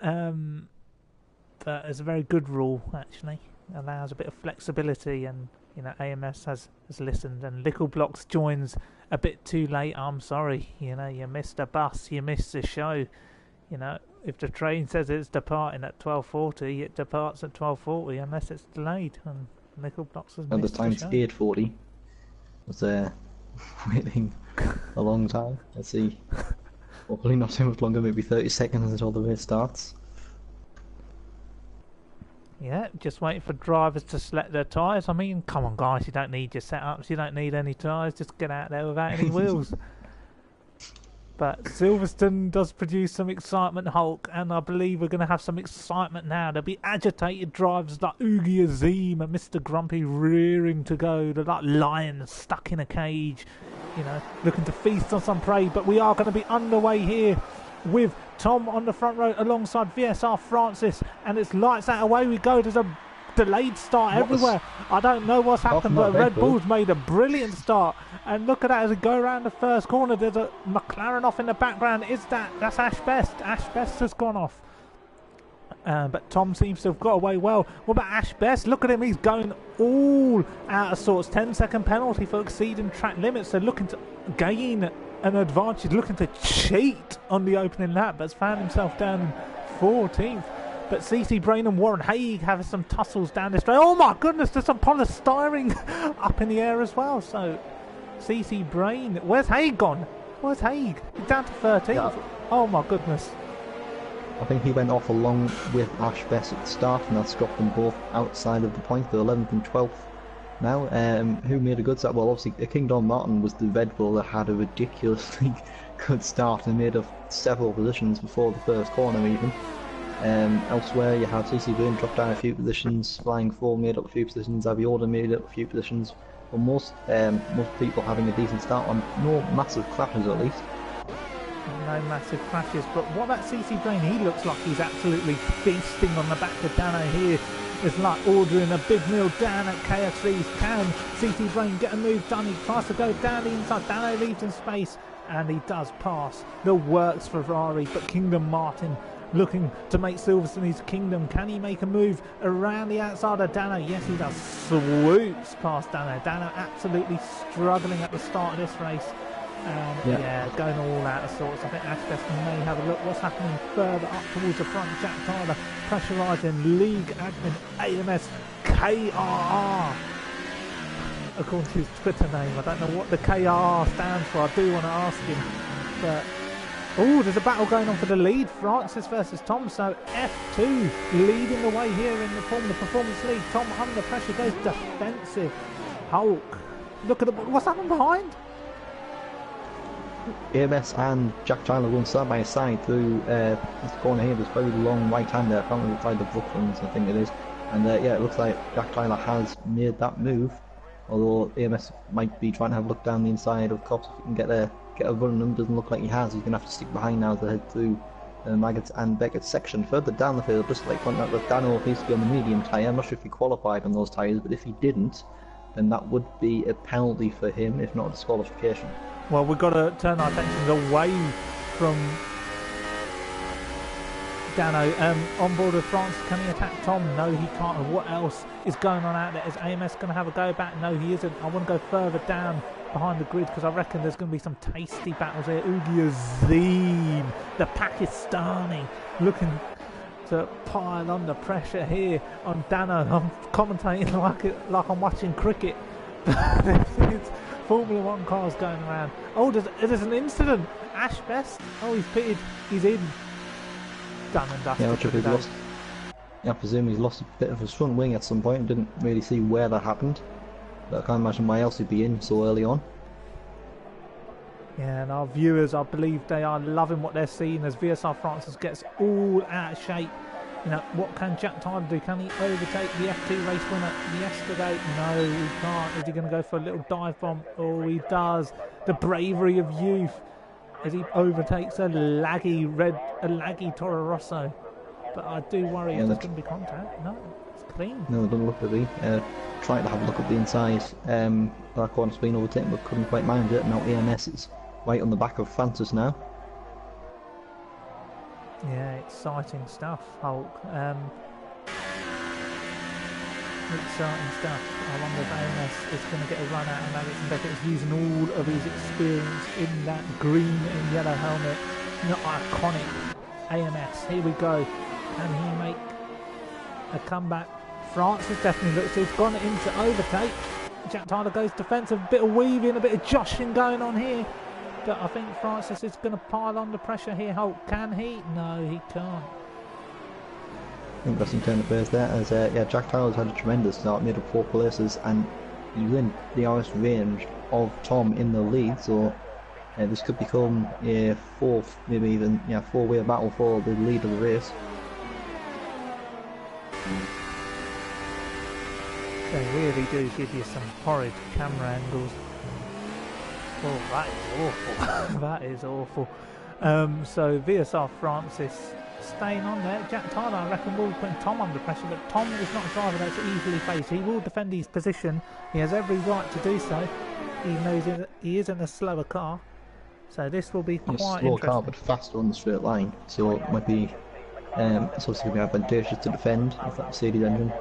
But it's a very good rule, actually. Allows a bit of flexibility, and, you know, AMS has listened, and Lickle Blocks joins a bit too late. I'm sorry, you know, you missed a bus, you missed the show. You know, if the train says it's departing at 12:40, it departs at 12:40 unless it's delayed, and Lickle Blocks has missed the show. At the time it's 8:40. Was waiting a long time. Let's see. Hopefully not too much longer, maybe 30 seconds until the race starts. Yeah, just waiting for drivers to select their tyres. I mean, come on, guys, you don't need your setups, you don't need any tyres, just get out there without any wheels. But Silverstone does produce some excitement, Hulk, and I believe we're going to have some excitement now. There'll be agitated drivers like Oogie Azim and Mr. Grumpy rearing to go. They're like lions stuck in a cage, you know, looking to feast on some prey. But we are going to be underway here with Tom on the front row alongside VSR Francis, and it's lights out, away we go. There's a delayed start everywhere. I don't know what's happened, but Red Bull's made a brilliant start, and look at that as we go around the first corner. There's a McLaren off in the background. That's Ash Best. Ash Best has gone off. But Tom seems to have got away well. What about Ash Best? Look at him, he's going all out of sorts. 10-second penalty for exceeding track limits. So looking to gain an advantage, looking to cheat on the opening lap, but has found himself down in 14th. But CC Brain and Warren Haig have some tussles down this straight. Oh my goodness, there's some polystyrene up in the air as well. So CC Brain, where's Haig gone? Where's Haig? He's down to 13th. Yeah. Oh my goodness. I think he went off along with Ash Best at the start, and that's dropped them both outside of the point, the 11th and 12th now. Who made a good start? Well, obviously, Kingdom Martin was the Red Bull that had a ridiculously good start and made up several positions before the first corner even. Elsewhere, you have CC Boone dropped down a few positions, Flying 4 made up a few positions, Aviorda made up a few positions, but most people having a decent start on no massive crashes at least. No massive crashes, but what about CC Brain? He looks like he's absolutely feasting on the back of Dano here. It's like ordering a big meal down at KFC's. Can CC Brain get a move done? He tries to go down the inside. Dano leaves in space, and he does pass the works for Ferrari, but Kingdom Martin looking to make Silverstone his kingdom. Can he make a move around the outside of Dano? Yes, he does. Swoops past Dano. Dano absolutely struggling at the start of this race. Yeah, going all out of sorts. I think Ash Best may have a look what's happening further up towards the front. Jack Tyler pressurising league admin AMS KRR. According to his Twitter name, I don't know what the KRR stands for. I do want to ask him. But oh, there's a battle going on for the lead. Francis versus Tom. So F2 leading the way here in the Formula Performance League. Tom under pressure goes defensive. Hulk. Look at what's happening behind. AMS and Jack Tyler going side by side through this corner here. There's a very long right hand there, apparently by the Brooklands, I think it is. And yeah, it looks like Jack Tyler has made that move, although AMS might be trying to have a look down the inside of Cops if he can get a run on him. Doesn't look like he has. He's going to have to stick behind now as they head through Maggots and Beckett's section. Further down the field, just like pointing out that Dano appears to be on the medium tyre. I'm not sure if he qualified on those tyres, but if he didn't, then that would be a penalty for him, if not a disqualification. Well, we've got to turn our attentions away from Dano. On board with Francis, can he attack Tom? No, he can't. And what else is going on out there? Is AMS going to have a go back? No, he isn't. I want to go further down behind the grid because I reckon there's going to be some tasty battles here. Ugi Azim, the Pakistani, looking to pile under pressure here on Dano. I'm commentating like I'm watching cricket. It's Formula 1 cars going around. Oh, there's an incident. Ash Best. Oh, he's pitted. He's in. Done and dusted. Yeah, which he's lost. Yeah, I presume he's lost a bit of his front wing at some point. Didn't really see where that happened. But I can't imagine why else he'd be in so early on. Yeah, and our viewers, I believe they are loving what they're seeing as VSR Francis gets all out of shape. You know, what can Jack Tyler do? Can he overtake the F2 race winner yesterday? No, he can't. Is he going to go for a little dive bomb? Oh, he does. The bravery of youth as he overtakes a laggy Toro Rosso. But I do worry if there's going to be contact. No, it's clean. No, it doesn't look to be. Tried to have a look at the inside. That corner's been overtaken but couldn't quite mind it. Now AMS is right on the back of Francis now. Yeah, exciting stuff, Hulk. Exciting stuff. I wonder if AMS is going to get a run out and Maggots and Beckett's using all of his experience in that green and yellow helmet. You know, iconic AMS. Here we go. Can he make a comeback? Francis definitely looks to have gone into overtake. Jack Tyler goes defensive, a bit of weaving, a bit of joshing going on here. But I think Francis is going to pile under pressure here. Hulk, can he? No, he can't. Interesting turn of affairs there, as yeah, Jack Tyler's had a tremendous start, made up 4 places, and he's in the RS range of Tom in the lead, so this could become a 4th, maybe even 4-way battle for the lead of the race. They really do give you some horrid camera angles. Oh, that is awful. That is awful. So VSR Francis staying on there. Jack Tyler, I reckon, will put Tom under pressure, but Tom is not a driver that's easily faced. He will defend his position. He has every right to do so, even though he is in a slower car. So this will be quite interesting. Slow car, but faster on the straight line. So it might be It's obviously going to be advantageous to defend with that Mercedes engine.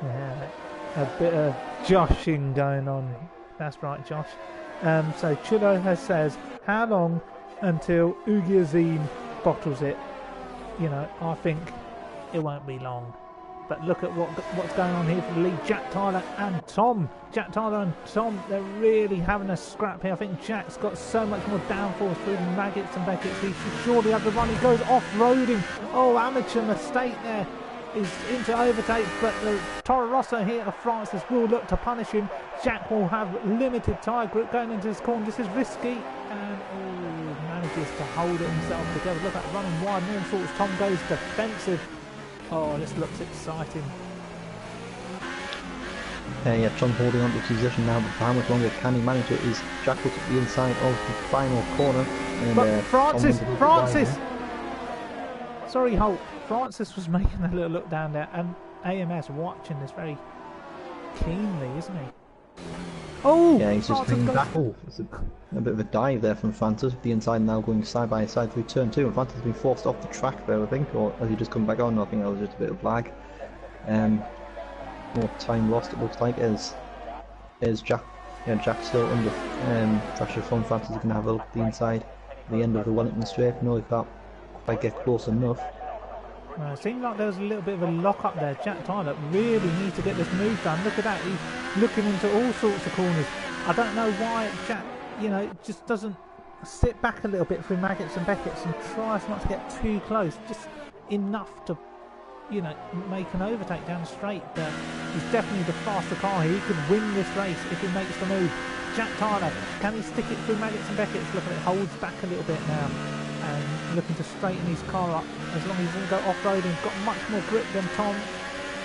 Yeah, a bit of joshing going on. That's right, Josh. So Chulo says, how long until Ugyazine bottles it? You know, I think it won't be long. But look at what's going on here for the lead. Jack Tyler and Tom. Jack Tyler and Tom, they're really having a scrap here. I think Jack's got so much more downforce through Maggots and Beckett's. He should surely have the run. He goes off-roading. Oh, amateur mistake there. He's into overtake, but the Toro Rosso here of Francis will look to punish him. Jack will have limited tyre grip going into this corner. This is risky, and manages to hold it himself together. Look at that running wide and all sorts. Tom goes defensive. Oh, this looks exciting. Yeah, Tom holding on to his position now, but for how much longer can he manage it? Is Jack looks at the inside of the final corner. And, but Francis! Sorry, Holt. Francis was making a little look down there, and AMS watching this very keenly, isn't he? Oh! Yeah, he's just Francis coming goes... back. Oh, it's a bit of a dive there from Francis. The inside now going side by side through turn 2, and Francis has been forced off the track there, I think, or has he just come back on? I think that was just a bit of lag. More time lost, it looks like, as Jack. Yeah, Jack's still under pressure from Francis. He's going to have a look at the inside, the end of the Wellington straight. No, he can't quite get close enough. Well, it seemed like there was a little bit of a lock up there. Jack Tyler really needs to get this move done. Look at that, he's looking into all sorts of corners. I don't know why Jack, you know, just doesn't sit back a little bit through Maggots and Beckett's and tries not to get too close, just enough to, you know, make an overtake down the straight. He's definitely the faster car here. He could win this race if he makes the move. Jack Tyler, can he stick it through Maggots and Beckett's? Look at it, holds back a little bit now. And looking to straighten his car up as long as he doesn't go off-roading. Got much more grip than Tom,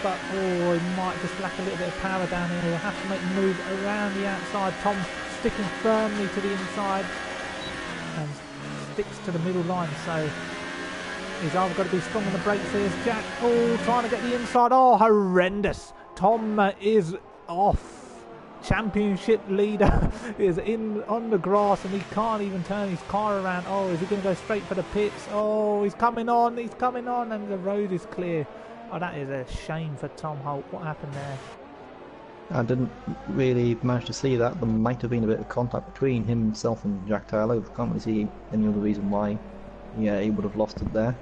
but he might just lack a little bit of power down here. He'll have to make the move around the outside. Tom sticking firmly to the inside and sticks to the middle line, so he's either got to be strong on the brakes here. Jack, trying to get the inside. Oh, horrendous. Tom is off. Championship leader is on the grass and he can't even turn his car around. Oh, is he going to go straight for the pits? Oh, he's coming on, and the road is clear. Oh, that is a shame for Tom Holt. What happened there? I didn't really manage to see that. There might have been a bit of contact between himself and Jack Tyler. I can't really see any other reason why he would have lost it there.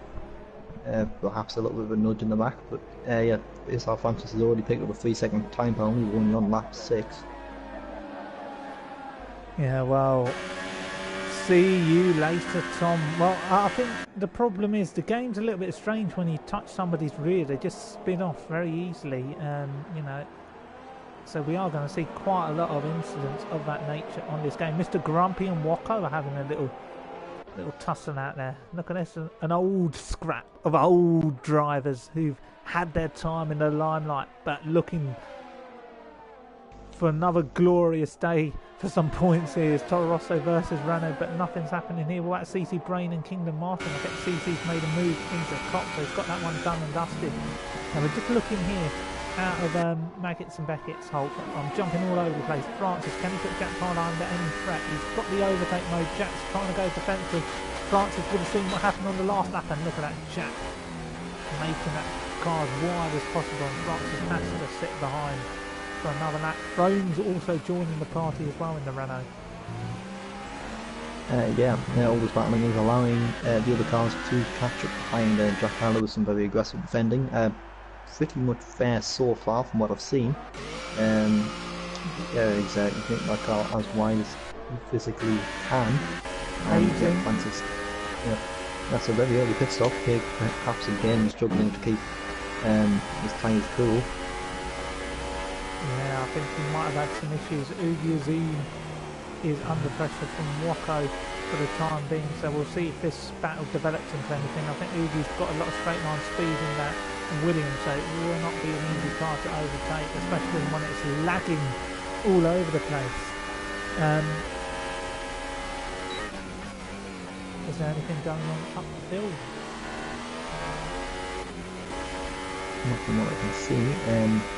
Perhaps a little bit of a nudge in the back, but yeah, Isar Francis has already picked up a 3-second time penalty. We're only on lap 6. Yeah, well, see you later, Tom. Well, I think the problem is the game's a little bit strange when you touch somebody's rear. They just spin off very easily, you know. So we are going to see quite a lot of incidents of that nature on this game. Mr. Grumpy and Wacko are having a little tussle out there. Look at this, an old scrap of old drivers who've had their time in the limelight, but looking for another glorious day for some points here. It's Toro Rosso versus Renault, but nothing's happening here. What about CC Brain and Kingdom Martin? I think CC's made a move into the top, so he's got that one done and dusted. And we're just looking here out of Maggots and Beckett's. Holt, I'm jumping all over the place. Francis, can he put Jack Tyler under any threat? He's got the overtake mode. Jack's trying to go defensive. Francis would have seen what happened on the last lap, and look at that, Jack making that car as wide as possible, and Francis has to sit behind for another lap. Thrones also joining the party as well in the Renault. All this battling is allowing the other cars to catch up behind Jack Tyler with some very aggressive defending. Pretty much fair so far from what I've seen. He's making that car as wide as he physically can. Francis, that's a very early pit stop. Here, perhaps again struggling to keep his tyres cool. Yeah, I think he might have had some issues. Ugyazine is under pressure from Wacko for the time being, so we'll see if this battle develops into anything. I think Ugi's got a lot of straight line speed in that Williams, so it will not be an easy car to overtake, especially when it's lagging all over the place. Is there anything going on up the field? Not from what I can see.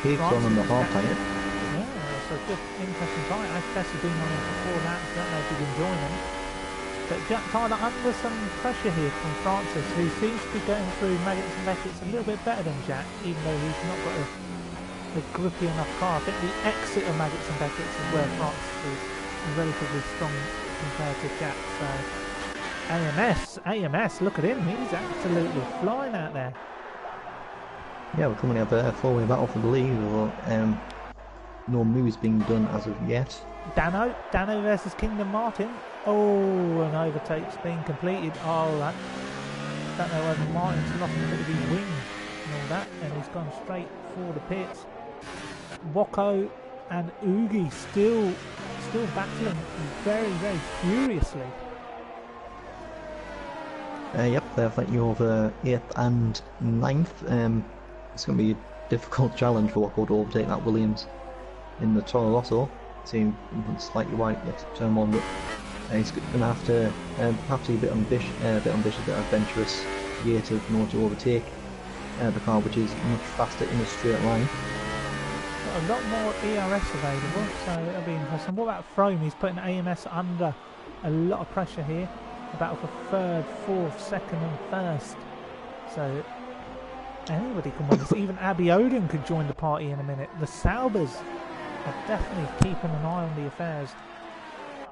He's on the hard tyre. Yeah, it's a good, interesting fight. I've been on it before that, so I don't know if you can join him. But Jack Tyler under some pressure here from Francis, who seems to be going through Maggots and Beckett's a little bit better than Jack, even though he's not got a grippy enough car. I think the exit of Maggots and Beckett's is where Francis is relatively strong compared to Jack. So AMS, look at him, he's absolutely flying out there. Yeah, we're coming up a four-way battle for the lead, or no moves being done as of yet. Dano versus Kingdom Martin. Oh, an overtake's being completed. Oh, that, don't know whether Martin's lost a bit of his wing and all that, and he's gone straight for the pits. Woko and Oogie still battling very, very furiously. Yep, they're fighting over 8th and 9th. It's going to be a difficult challenge for Woko to overtake that Williams in the Toro Rosso. Seem slightly wide at turn 1, but he's going to have to be a bit ambitious, a bit adventurous here to know to overtake the car, which is much faster in a straight line. Got a lot more ERS available, so it'll be interesting. What about Frome? He's putting AMS under a lot of pressure here. A battle for 3rd, 4th, 2nd and 1st. So anybody can win this. Even Abby Odin could join the party in a minute. The Saubers are definitely keeping an eye on the affairs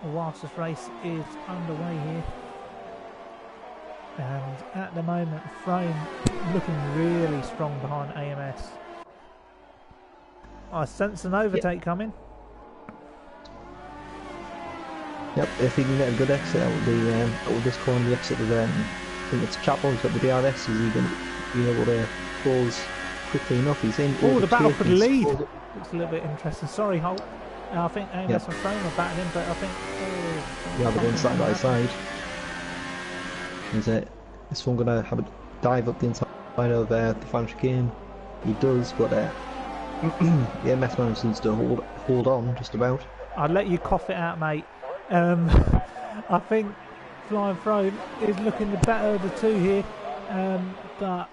whilst this race is underway here. And at the moment, Frome looking really strong behind AMS. I sense an overtake coming. Yep, if he can get a good exit out of this corner, the exit of I think it's Chapel, he's got the DRS, is he going to be able to close quickly enough? He's in. Oh, the battle for the lead! Looks a little bit interesting. Sorry, Holt. I think AMS and Frome are battling, but I think... yeah, they're going side by side. Is this one going to have a dive up the inside of the final chicane? He does, but the AMS manages to hold on just about. I'll let you cough it out, mate. I think Flying Frome is looking the better of the two here, but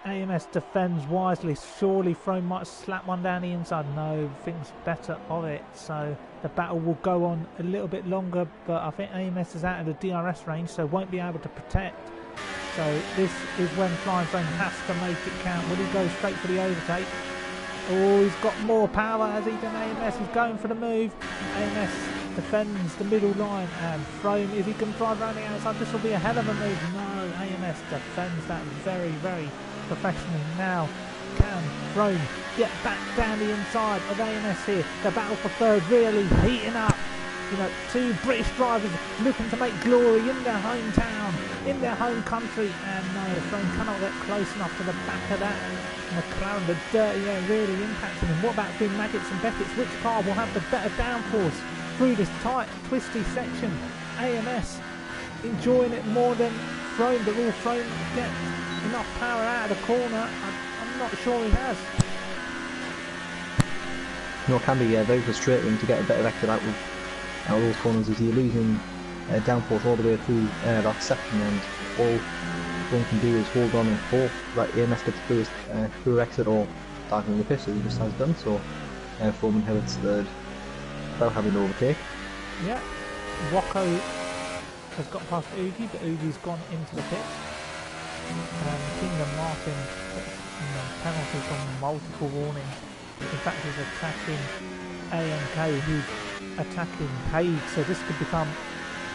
AMS defends wisely. Surely Frome might slap one down the inside. No, thinks better of it. So the battle will go on a little bit longer, but I think AMS is out of the DRS range, so won't be able to protect. So this is when Flying Frome has to make it count. Will he go straight for the overtake? Oh, he's got more power as he done AMS. He's going for the move. AMS defends the middle line, and Frome, if he can drive around the outside, this will be a hell of a move. No, AMS defends that very, very professionally. Now, can Frome get back down the inside of AMS here? The battle for 3rd really heating up. You know, two British drivers looking to make glory in their hometown, in their home country, and no, Frome cannot get close enough to the back of that McLaren. The dirty air really impacting him. What about through Maggots and Beckett's? Which car will have the better downforce through this tight, twisty section? AMS enjoying it more than Frome, but will Frome get enough power out of the corner? I'm not sure he has. No, it can be very frustrating to get a better exit out of those corners as you're losing downforce all the way through that section, and all one can do is hold on and hope that AMS gets through his through exit or diving the pits as he just has done. So Frome inherits 3rd without having to overtake. Yeah, Woko has got past Oogie, but Oogie's gone into the pits. Kingdom Martin gets penalty from multiple warnings. In fact, he's attacking AMK, who's attacking Haig, so this could become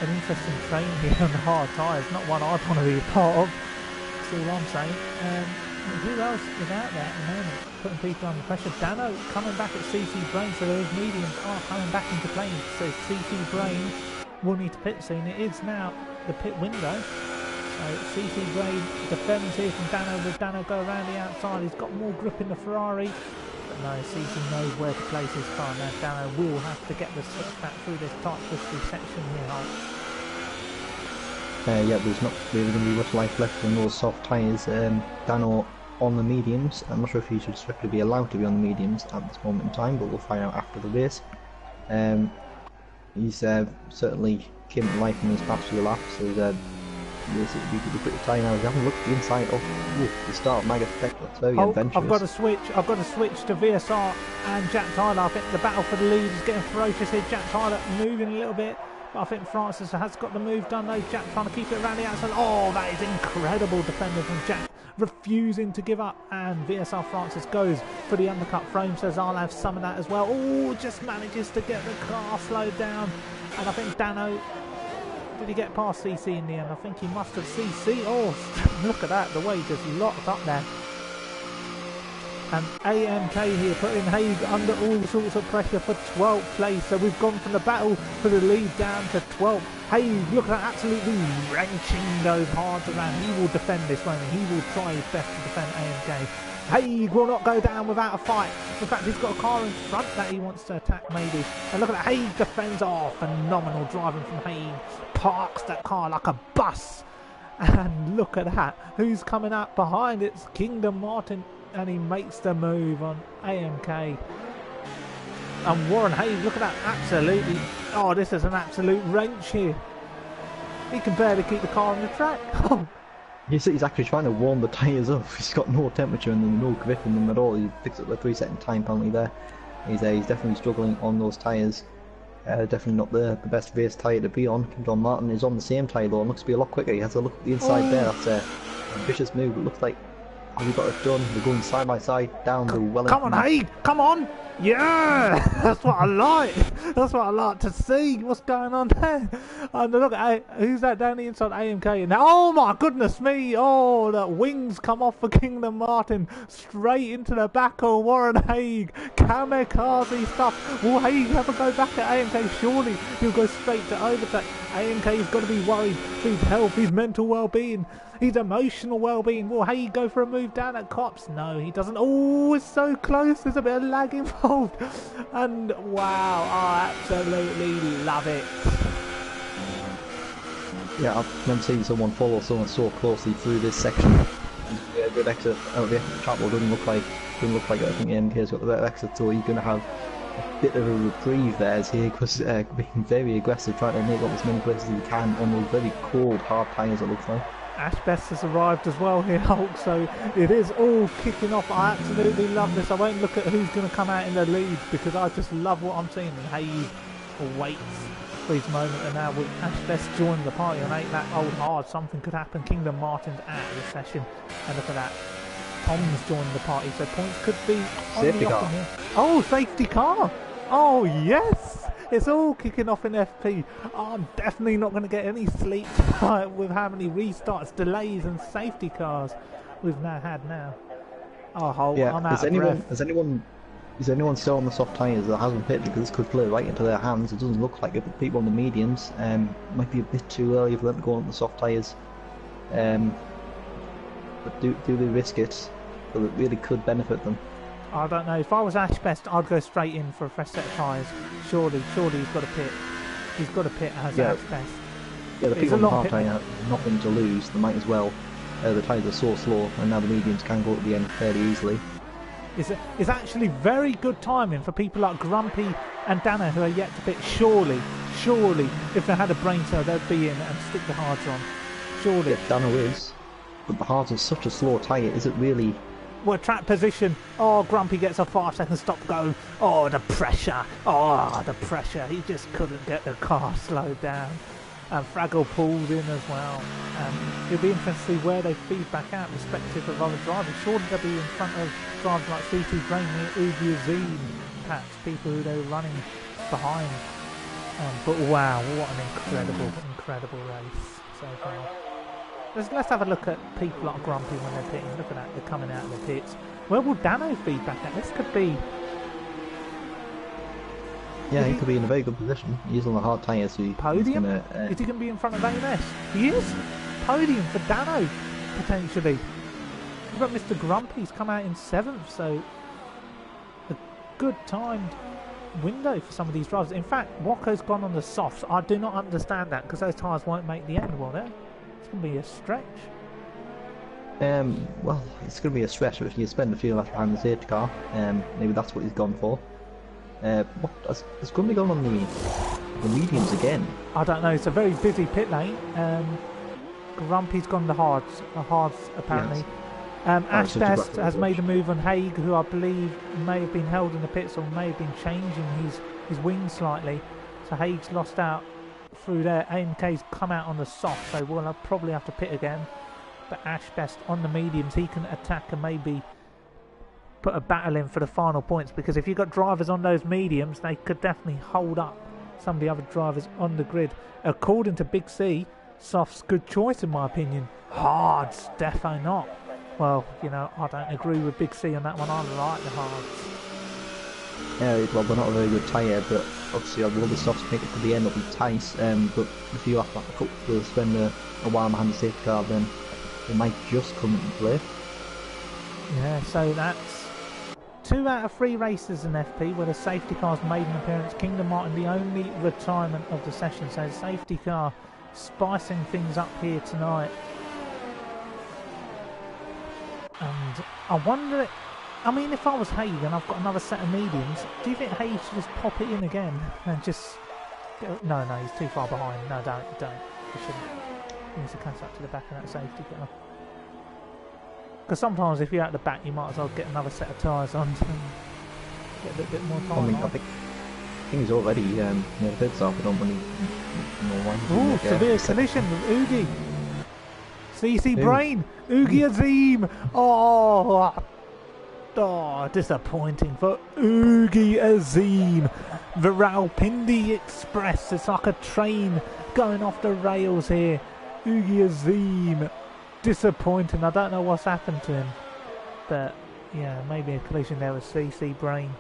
an interesting train here on the hard tyres, not one I'd want to be a part of. See what I'm saying? Who else is out there at the moment putting people under pressure? Dano coming back at CC Brain, so those mediums are coming back into play. So CC Brain will need to pit soon. It is now the pit window. So CC Brain defends here from Dano. Will Dano go around the outside? He's got more grip in the Ferrari. But no, CC knows where to place his car. Now Dano will have to get the switchback through this tight twisty section here. Yeah, there's not really going to be much life left in those soft tyres. Dano on the mediums. I'm not sure if he should strictly be allowed to be on the mediums at this moment in time, but we'll find out after the race. He's certainly came to life in his past few laps, so he's be pretty tight now. He hasn't looked at the inside of the start of Maggot Tech. That's very adventurous. I've got to switch to VSR and Jack Tyler. I think the battle for the lead is getting ferocious here. Jack Tyler moving a little bit. But I think Francis has got the move done though. Jack trying to keep it around the outside. Oh, that is incredible defending from Jack. Refusing to give up. And VSR Francis goes for the undercut. Frame says I'll have some of that as well. Oh, just manages to get the car slowed down. And I think Dano... Did he get past CC in the end? I think he must have CC. Oh, look at that. The way he just locked up there. And AMK here putting Haig under all sorts of pressure for 12th place. So we've gone from the battle for the lead down to 12th. Haig, look at that, absolutely wrenching those hards around. He will defend this, won't he? He will try his best to defend AMK. Haig will not go down without a fight. In fact, he's got a car in front that he wants to attack maybe. And look at that, Haig defends. Oh, phenomenal driving from Haig. Parks that car like a bus. And look at that. Who's coming up behind? It's Kingdom Martin. And he makes the move on AMK. And Warren Hayes, look at that, absolutely. Oh, this is an absolute wrench here. He can barely keep the car on the track. He's actually trying to warm the tyres up. He's got no temperature in them, no grip in them at all. He picks up the 3-second time penalty there. He's definitely struggling on those tyres. Definitely not the best race tyre to be on. John Martin is on the same tyre though and looks to be a lot quicker. He has a look at the inside there. That's a vicious move. It looks like we got it done. We're going side by side down the Wellington. Come on, Haig! Come on! Yeah! That's what I like! That's what I like to see! What's going on there? And look at who's that down the inside? AMK. And oh my goodness me! Oh, the wings come off for Kingdom Martin straight into the back of Warren Haig. Kamikaze stuff. Will Haig ever go back at AMK? Surely he'll go straight to overtake. AMK's got to be worried for his health, his mental well-being, his emotional well-being. Will Haig go for a move down at Cops? No, he doesn't. Oh, it's so close. There's a bit of lag involved. And wow, I absolutely love it. Yeah, I've never seen someone follow someone so closely through this section. Yeah, good exit out of the track wall doesn't look like it. I think AMK's got the better exit, so he's going to have a bit of a reprieve there as he was being very aggressive, trying to make up as many places as he can on those very cold, hard tyres, it looks like. Ashbest has arrived as well here, Hulk, so it is all kicking off. I absolutely love this. I won't look at who's going to come out in the lead because I just love what I'm seeing. And Hayes waits for his moment, and now with Ashbest joining the party on 8 lap old hard, something could happen. Kingdom Martin's out of the session, and look at that. Tom's joining the party, so points could be on safety the car. here. Oh, safety car! Oh yes! It's all kicking off in FP. I'm definitely not going to get any sleep tonight with how many restarts, delays and safety cars we've now had now. Oh, yeah, I'm out of breath. Is anyone still on the soft tyres that hasn't pitted? Because this could play right into their hands. It doesn't look like it, but people on the mediums might be a bit too early for them to go on the soft tyres. But do they risk it? But it really could benefit them. I don't know. If I was Ashbest, I'd go straight in for a fresh set of tyres. Surely he's got a pit. He's got a pit as Ashbest. Yeah, the people on the hard tyre have nothing to lose. They might as well. The tyres are so slow, and now the mediums can go to the end fairly easily. It's actually very good timing for people like Grumpy and Dana who are yet to pit. Surely, if they had a brain cell, they'd be in and stick the hards on. Surely. Yeah, Dana is. But the hards are such a slow tyre. Is it really? Well, track position. Oh, Grumpy gets a 5-second stop go. Oh, the pressure. He just couldn't get the car slowed down. And Fraggle pulls in as well. It'll be interesting to see where they feed back out, respective of other drivers. Surely they'll be in front of drivers like CT Brainley, Ubi Azim, perhaps people who they're running behind. But wow, what an incredible race so far. Let's have a look at people like Grumpy when they're pitting. Look at that, they're coming out of the pits. Where will Dano feed back at? This could be... Yeah, he could be in a very good position. He's on the hard tyre, so podium? Is he going to be in front of AMS? He is! Podium for Dano, potentially. What about Mr. Grumpy's come out in 7th, so... a good timed window for some of these drivers. In fact, Waco's gone on the softs. I do not understand that, because those tyres won't make the end, will they? It's going to be a stretch. Well, it's going to be a stretch, but if you spend a few laps behind the safety car, maybe that's what he's gone for. Is Grumpy going on the mediums again? I don't know, it's a very busy pit lane. Grumpy's gone the hards apparently. Yes. Ashbest has made a move on Haig, who I believe may have been held in the pits or may have been changing his wings slightly. So Haig's lost out through there. AMK's come out on the soft, so we'll probably have to pit again. But Ash Best on the mediums, he can attack and maybe put a battle in for the final points, because if you've got drivers on those mediums, they could definitely hold up some of the other drivers on the grid. According to Big C, soft's good choice in my opinion. Hards, defo not. Well, you know, I don't agree with Big C on that one. I like the hards. Yeah, well, they're not a very good tyre, but obviously although the softs make it to the end, it'll be tight. But if you have to spend a while behind the safety car, then it might just come into play. Yeah, so that's 2 out of 3 races in FP where the safety car's made an appearance. Kingdom Martin, the only retirement of the session, so the safety car spicing things up here tonight. And I wonder, I mean, if I was Haig and I've got another set of mediums, do you think Haig should just pop it in again and just go? No, he's too far behind. No, don't. He shouldn't. He needs to catch up to the back of that safety car. Because sometimes if you're at the back, you might as well get another set of tyres on and get a little bit more time. I think he's already near the pit stop. I don't really know why. Ooh, severe collision with Oogie. CC Brain, Oogie Azim. Oh, disappointing for Oogie Azim. The Rawalpindi Express. It's like a train going off the rails here. Oogie Azim. Disappointing. I don't know what's happened to him, but yeah, maybe a collision there with CC Brain.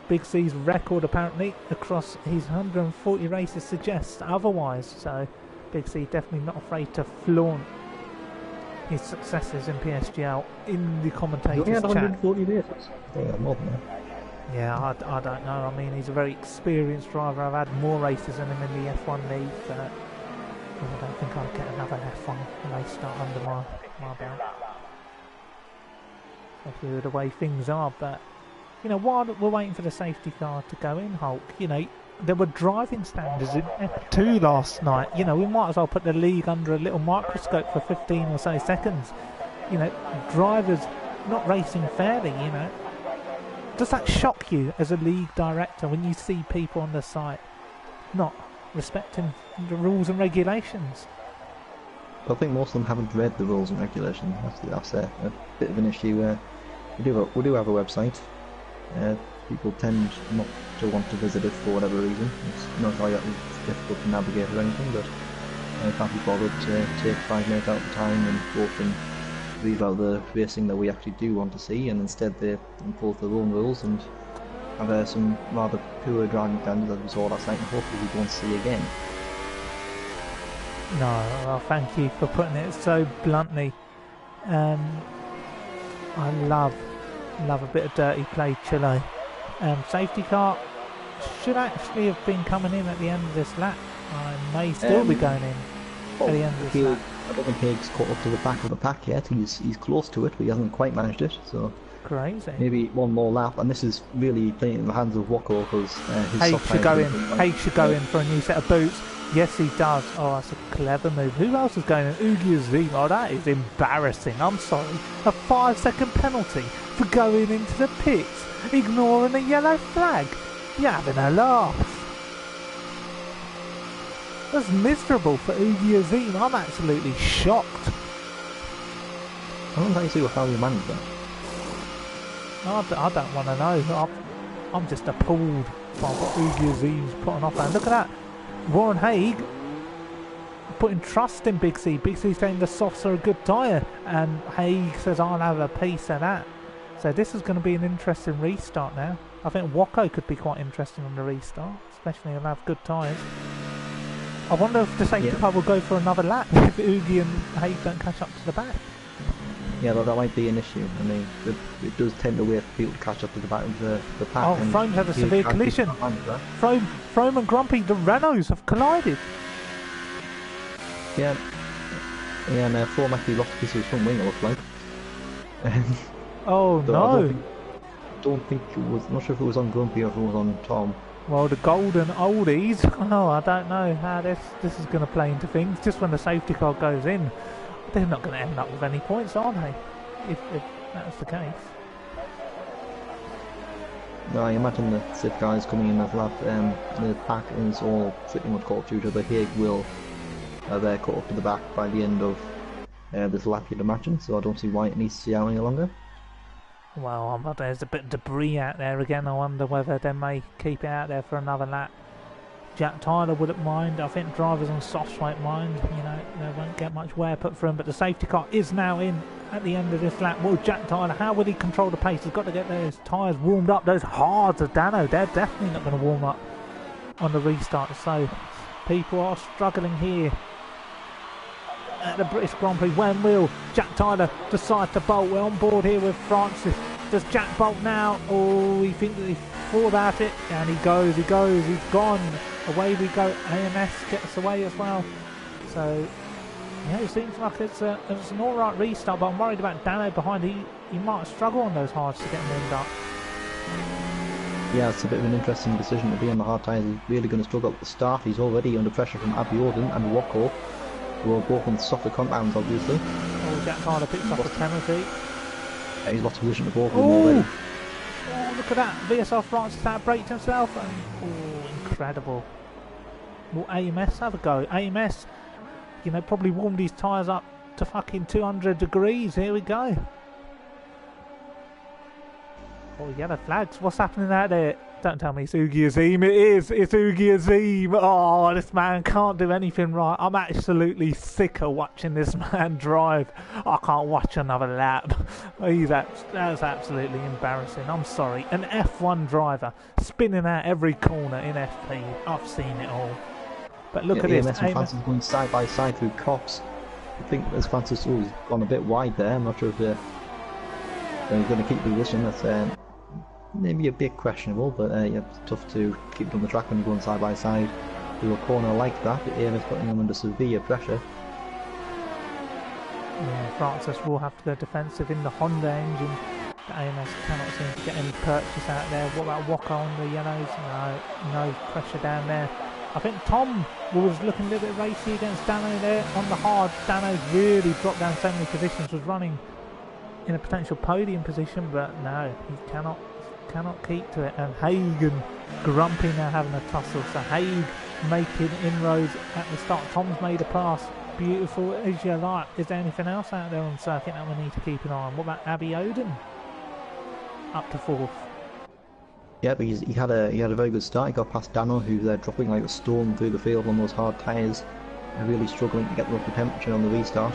Big C's record apparently across his 140 races suggests otherwise, so Big C definitely not afraid to flaunt his successes in PSGL in the commentators chat. 140 races? More than that. Yeah, I don't know. I mean, he's a very experienced driver. I've had more races than him in the F1 league, but I don't think I'll get another F1 race start under my belt. Especially with the way things are, but you know, while we're waiting for the safety car to go in, Hulk, you know, there were driving standards in F2 last night. You know, we might as well put the league under a little microscope for 15 or so seconds. You know, drivers not racing fairly, you know. Does that shock you as a league director when you see people on the site not respecting the rules and regulations? I think most of them haven't read the rules and regulations. That's a bit of an issue. We do have a website. People tend not to want to visit it for whatever reason. It's not like it's difficult to navigate or anything, but can't be bothered to take 5 minutes out of time and go and read out the racing that we actually do want to see, and instead they impose their own rules and have some rather poor driving standards that we saw last night, and hopefully we won't see again. No, well, thank you for putting it so bluntly. I love a bit of dirty play, Chile. Safety car should actually have been coming in at the end of this lap. I may still be going in at the end of this lap. I don't think Haig's caught up to the back of the pack yet. He's close to it, but he hasn't quite managed it. So crazy. Maybe one more lap, and this is really playing in the hands of Wacko, because his Haig soft should go in. tyres Haig should go in for a new set of boots. Yes, he does. Oh, that's a clever move. Who else is going in? Oogie Azim. Oh, that is embarrassing. I'm sorry. A 5-second penalty for going into the pits, ignoring a yellow flag. You're having a laugh. That's miserable for Oogie Azim. I'm absolutely shocked. I don't think see how you manage that. I don't want to know. I'm just appalled by what Oogie Azim's putting off. And look at that. Warren Haig putting trust in Big C. Big C saying the softs are a good tyre, and Haig says I'll have a piece of that. So this is going to be an interesting restart now. I think Wacko could be quite interesting on the restart, especially if he'll have good tyres. I wonder if the safety car will go for another lap if Oogie and Haig don't catch up to the back. Yeah, well, that might be an issue. I mean, it does tend to wait for people to catch up to the back of the pack. Oh, Frome's had a severe collision. Frome and Grumpy, the Renaults have collided. Yeah, and Frome actually lost a piece of his front wing, it looked like. Oh, no. I don't think it was, I'm not sure if it was on Grumpy or if it was on Tom. Well, the golden oldies, oh, I don't know how this is going to play into things. Just when the safety car goes in, they're not going to end up with any points, are they? If that's the case. No, I imagine the Sith guys coming in as lap. The pack is all pretty much caught to each other. Haig will they're caught up to the back by the end of this lap, you'd imagine, so I don't see why it needs to see out any longer. Well, there's a bit of debris out there again. I wonder whether they may keep it out there for another lap. Jack Tyler wouldn't mind. I think drivers on softs won't mind. You know, they won't get much wear put through them. But the safety car is now in at the end of this lap. Well, Jack Tyler, how will he control the pace? He's got to get those tyres warmed up. Those hards of Dano, they're definitely not going to warm up on the restart. So people are struggling here at the British Grand Prix. When will Jack Tyler decide to bolt? We're on board here with Francis. Does Jack bolt now? Oh, he thinks that he thought about it, and he goes, he's gone. Away we go. AMS gets away as well. So yeah, it seems like it's an alright restart, but I'm worried about Dano behind. He might struggle on those hards to get warmed up. Yeah, it's a bit of an interesting decision to be on the hard tyres. He's really going to struggle at the start. He's already under pressure from Abiodun and Wacko, who are both on softer compounds, obviously. Oh, Jack Tyler picks up a penalty. Yeah, he's lost position to both of them already. Oh, look at that. VSR Francis that braked himself, and oh, incredible. Will AMS have a go? AMS, you know, probably warmed his tyres up to fucking 200 degrees. Here we go. Oh, yellow flags. What's happening out there? Don't tell me it's Ugi Azim. It is. It's Ugi Azim. Oh, this man can't do anything right. I'm absolutely sick of watching this man drive. I can't watch another lap. That's absolutely embarrassing. I'm sorry. An F1 driver spinning out every corner in FP. I've seen it all. But look at this. AMS and Francis going side by side through Cox. I think as Francis has gone a bit wide there. I'm not sure if they're going to keep the position. That's maybe a bit questionable, but yeah, it's tough to keep it on the track when you're going side by side through a corner like that. AMS putting them under severe pressure. Yeah, Francis will have to go defensive in the Honda engine. The AMS cannot seem to get any purchase out there. What about Waka on the yellows? No pressure down there. I think Tom was looking a little bit racy against Dano there on the hard. Dano's really dropped down so many positions, was running in a potential podium position, but no, he cannot keep to it. And Haig and Grumpy now having a tussle. So Haig making inroads at the start. Tom's made a pass. Beautiful as you like. Is there anything else out there on circuit that we need to keep an eye on? What about Abiodun? Up to fourth. Yeah, but he had a very good start. He got past Dano, who's dropping like a stone through the field on those hard tyres, and really struggling to get the upper temperature on the restart.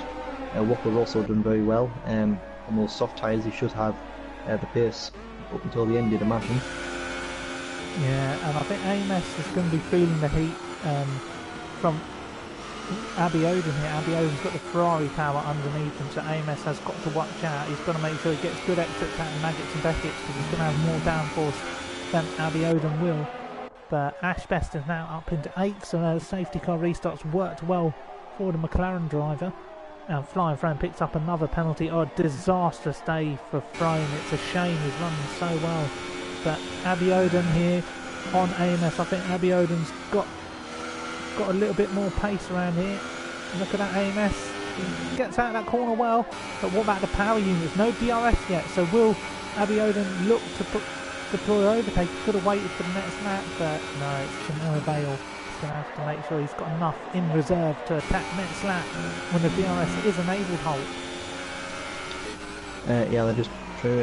Walker's also done very well. On those soft tyres, he should have the pace up until the end, you'd imagine. Yeah, and I think AMS is going to be feeling the heat from Abiodun here. Abiodun's got the Ferrari power underneath him, so AMS has got to watch out. He's got to make sure he gets good exits out of Maggots and Beckett's, because he's going to have more downforce than Abiodun will. But Ashbest is now up into 8th, so the safety car restarts worked well for the McLaren driver. And Flying Throne picks up another penalty. Oh, disastrous day for Throne. It's a shame, he's running so well. But Abiodun here on AMS. I think Abiodun's got a little bit more pace around here. Look at that AMS. He gets out of that corner well. But what about the power units? No DRS yet. So will Abiodun look to deploy overtake? He could have waited for the next lap, but no, it's to no avail. He's going to have to make sure he's got enough in reserve to attack next lap when the DRS is enabled. Halt. Yeah, they're just true.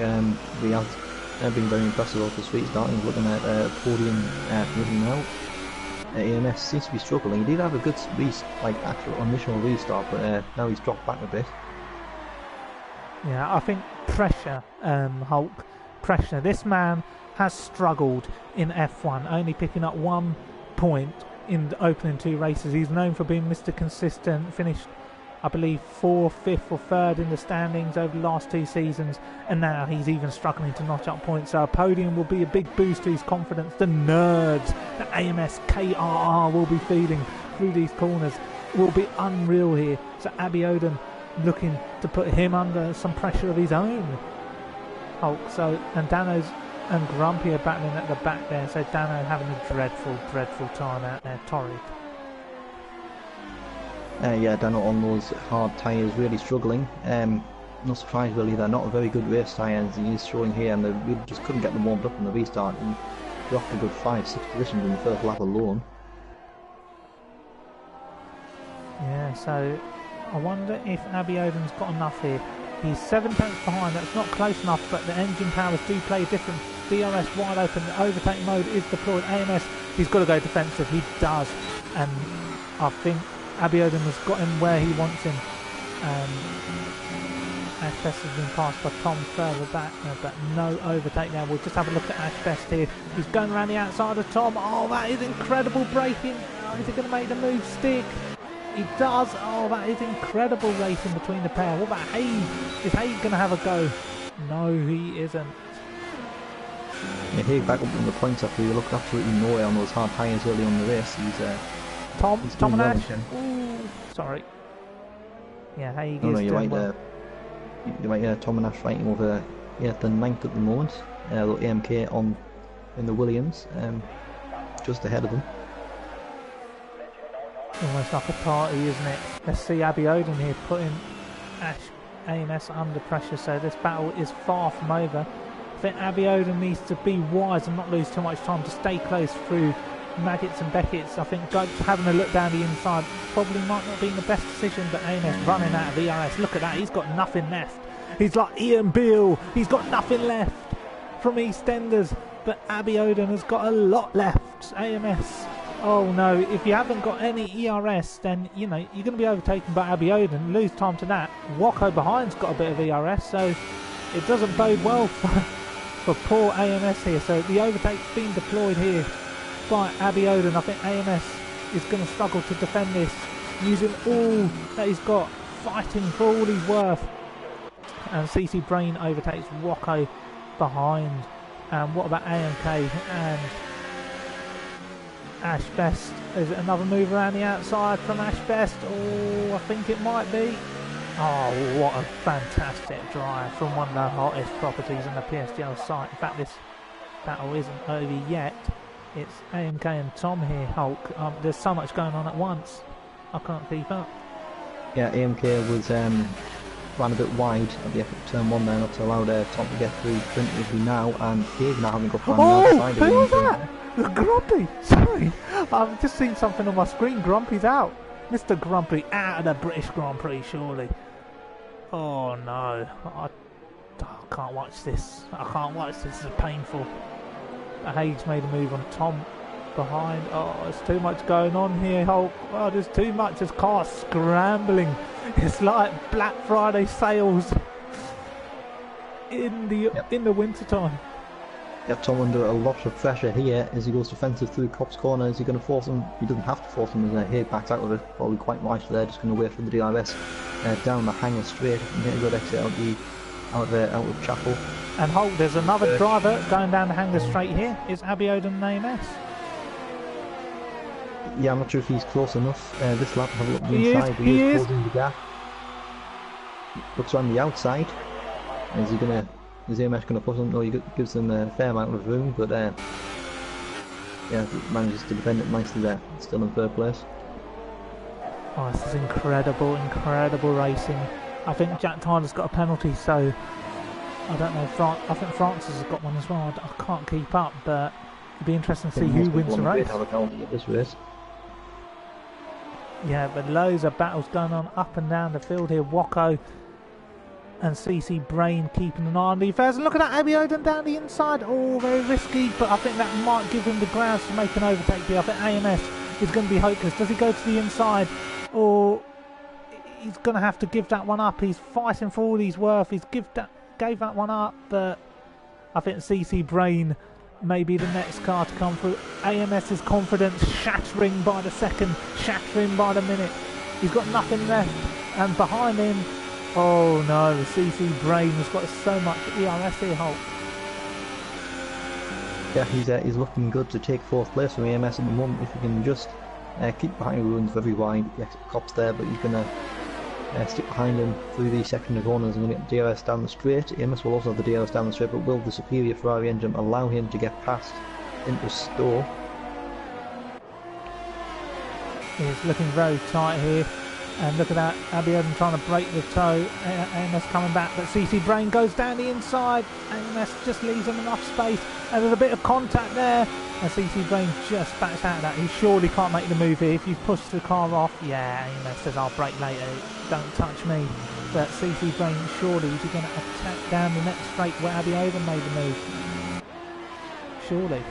We have been very impressive off the street starting. Looking at podium position now. AMS seems to be struggling. He did have a good actual initial restart, but now he's dropped back a bit. Yeah, I think pressure, Hulk, pressure. This man has struggled in F1, only picking up 1 point in the opening 2 races. He's known for being Mr. Consistent, finished, I believe, 4th, 5th or 3rd in the standings over the last 2 seasons, and now he's even struggling to notch up points. So a podium will be a big boost to his confidence. The nerves that AMS KRR will be feeling through these corners will be unreal here. So Abiodun looking to put him under some pressure of his own. Hulk. So, and Dano's and Grumpy are battling at the back there. So Dano having a dreadful time out there. Torrid. Yeah, Dano on those hard tyres really struggling. no surprise really, they're not a very good race tyre as he is showing here, and they really just couldn't get them warmed up in the restart, and dropped a good 5-6 positions in the first lap alone. Yeah, so I wonder if Abbey Oden's got enough here. He's 7 tenths behind, that's not close enough, but the engine powers do play different. DRS wide open, the overtake mode is deployed. AMS, he's got to go defensive, he does. And I think Abbey Oden has got him where he wants him. Ash Best has been passed by Tom further back, but no overtake now. We'll just have a look at Ash Best here. He's going around the outside of Tom. Oh, that is incredible braking. Oh, is he going to make the move stick? He does. Oh, that is incredible racing between the pair. What about Haig? Is Haig going to have a go? No, he isn't. Yeah, Haig back up on the points after he looked absolutely nowhere on those hard tyres early on in the race. He's Tom doing and well Ash. again. Ooh, sorry. Yeah, Haig No, is no, you're doing right. well. You're right. Tom and Ash fighting over the ninth at the moment. AMK on in the Williams, just ahead of them. Almost like a party, isn't it? Let's see Abbey Oden here putting Ash AMS under pressure, so this battle is far from over. I think Abbey Oden needs to be wise and not lose too much time to stay close through Maggots and Beckett's. I think having a look down the inside probably might not be the best decision, but AMS running out of ERS. Look at that, he's got nothing left. He's like Ian Beale, he's got nothing left from EastEnders, but Abbey Oden has got a lot left. AMS. Oh no, if you haven't got any ERS, then, you know, you're going to be overtaken by Abbey Oden, lose time to that. Wacko behind's got a bit of ERS, so it doesn't bode well for poor AMS here. So the overtake's been deployed here by Abbey Oden. I think AMS is going to struggle to defend this, using all that he's got, fighting for all he's worth. And CC Brain overtakes Wacko behind. And what about AMK and Ash Best? Is it another move around the outside from Ash Best? Oh, I think it might be. Oh, what a fantastic drive from one of the hottest properties in the PSGL site. In fact, this battle isn't over yet. It's AMK and Tom here, Hulk. There's so much going on at once. I can't keep up. Yeah, AMK was ran a bit wide at the end of turn 1 there, not to allow Tom to get through primitively now, and Haig now having got behind the outside. Who was that? Grumpy! Sorry, I've just seen something on my screen. Grumpy's out. Mr. Grumpy out of the British Grand Prix, surely. Oh no, I can't watch this. I can't watch this. This is painful. Haig's made a move on Tom behind. Oh, there's too much going on here, Hulk. Oh, there's too much. There's cars scrambling. It's like Black Friday sales in the winter time. Yeah, Tom under a lot of pressure here as he goes defensive through Cops corner. Is he going to force him? He doesn't have to force him as Haig backs out of it. Probably quite wisely there, just going to wait for the DRS down the hanger straight and get a good exit out of Chapel. And Hulk, there's another driver going down the hanger straight here. Is Abbey Oden and AMS? Yeah, I'm not sure if he's close enough. This lap, have a look at the inside. He is closing the gap. Looks on the outside. Is AMS going to push him? No, he gives them a fair amount of room, but yeah, manages to defend it nicely there. Still in third place. Oh, this is incredible racing. I think Jack Tyler's got a penalty, so I don't know. I think Francis has got one as well. I can't keep up, but it'd be interesting to see who wins the race. Have a penalty at this race. Yeah, but loads of battles going on up and down the field here. Wacko and CC Brain keeping an eye on the affairs. And look at that, Abbey Oden down the inside. Oh, very risky, but I think that might give him the grounds to make an overtake here. I think AMS is going to be hopeless. Does he go to the inside, or he's going to have to give that one up? He's fighting for all he's worth. He's gave that one up, but I think CC Brain may be the next car to come through. AMS's confidence shattering by the second, shattering by the minute. He's got nothing left, and behind him, oh no, CC Brain has got so much ERS here, Hulk. Yeah, he's looking good to take fourth place from AMS at the moment. If he can just keep behind, he runs very wide. The exit Cops there, but he's going to stick behind him through the section of corners and get the DRS down the straight. AMS will also have the DRS down the straight, but will the superior Ferrari engine allow him to get past into Stowe? It's looking very tight here. And look at that, Abby Odom trying to break the toe. AMS coming back, but CC Brain goes down the inside. AMS just leaves him enough space, and there's a bit of contact there. And CC Brain just backs out of that. He surely can't make the move here. If you push the car off, yeah, AMS says I'll brake later. Don't touch me. But CC Brain surely is he going to attack down the next straight where Abby Odom made the move? Surely.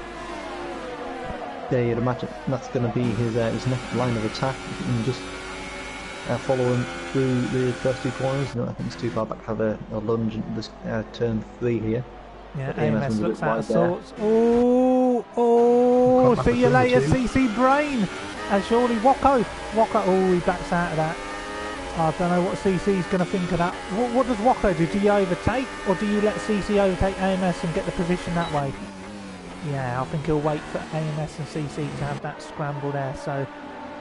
Yeah, you'd imagine that's going to be his next line of attack. You can just follow him through the first two corners. No, I think it's too far back to have a lunge into this turn 3 here. Yeah, But AMS looks out of sorts. Can't See you back later, the 2. CC Brain. And surely Wacko, he backs out of that. I don't know what CC's going to think of that. What does Wacko do? Do you overtake, or do you let CC overtake AMS and get the position that way? Yeah, I think he'll wait for AMS and CC to have that scramble there. So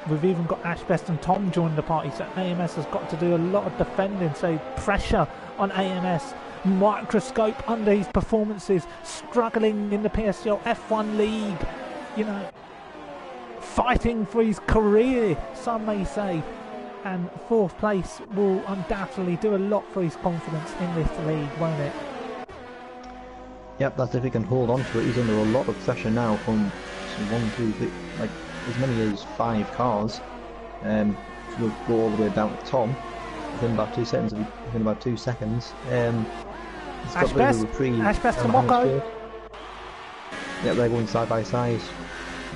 we've even got Ash Best and Tom joining the party, so AMS has got to do a lot of defending, so pressure on AMS. Microscope under his performances, struggling in the PSGL F1 League, you know, fighting for his career, some may say, and 4th place will undoubtedly do a lot for his confidence in this league, won't it? Yep, that's if he can hold on to it. He's under a lot of pressure now from 1, 2, 3, like as many as 5 cars. We'll go all the way down to Tom within about 2 seconds. He's got a bit of a reprieve. Ash Best and Wacko. Yeah, they're going side by side.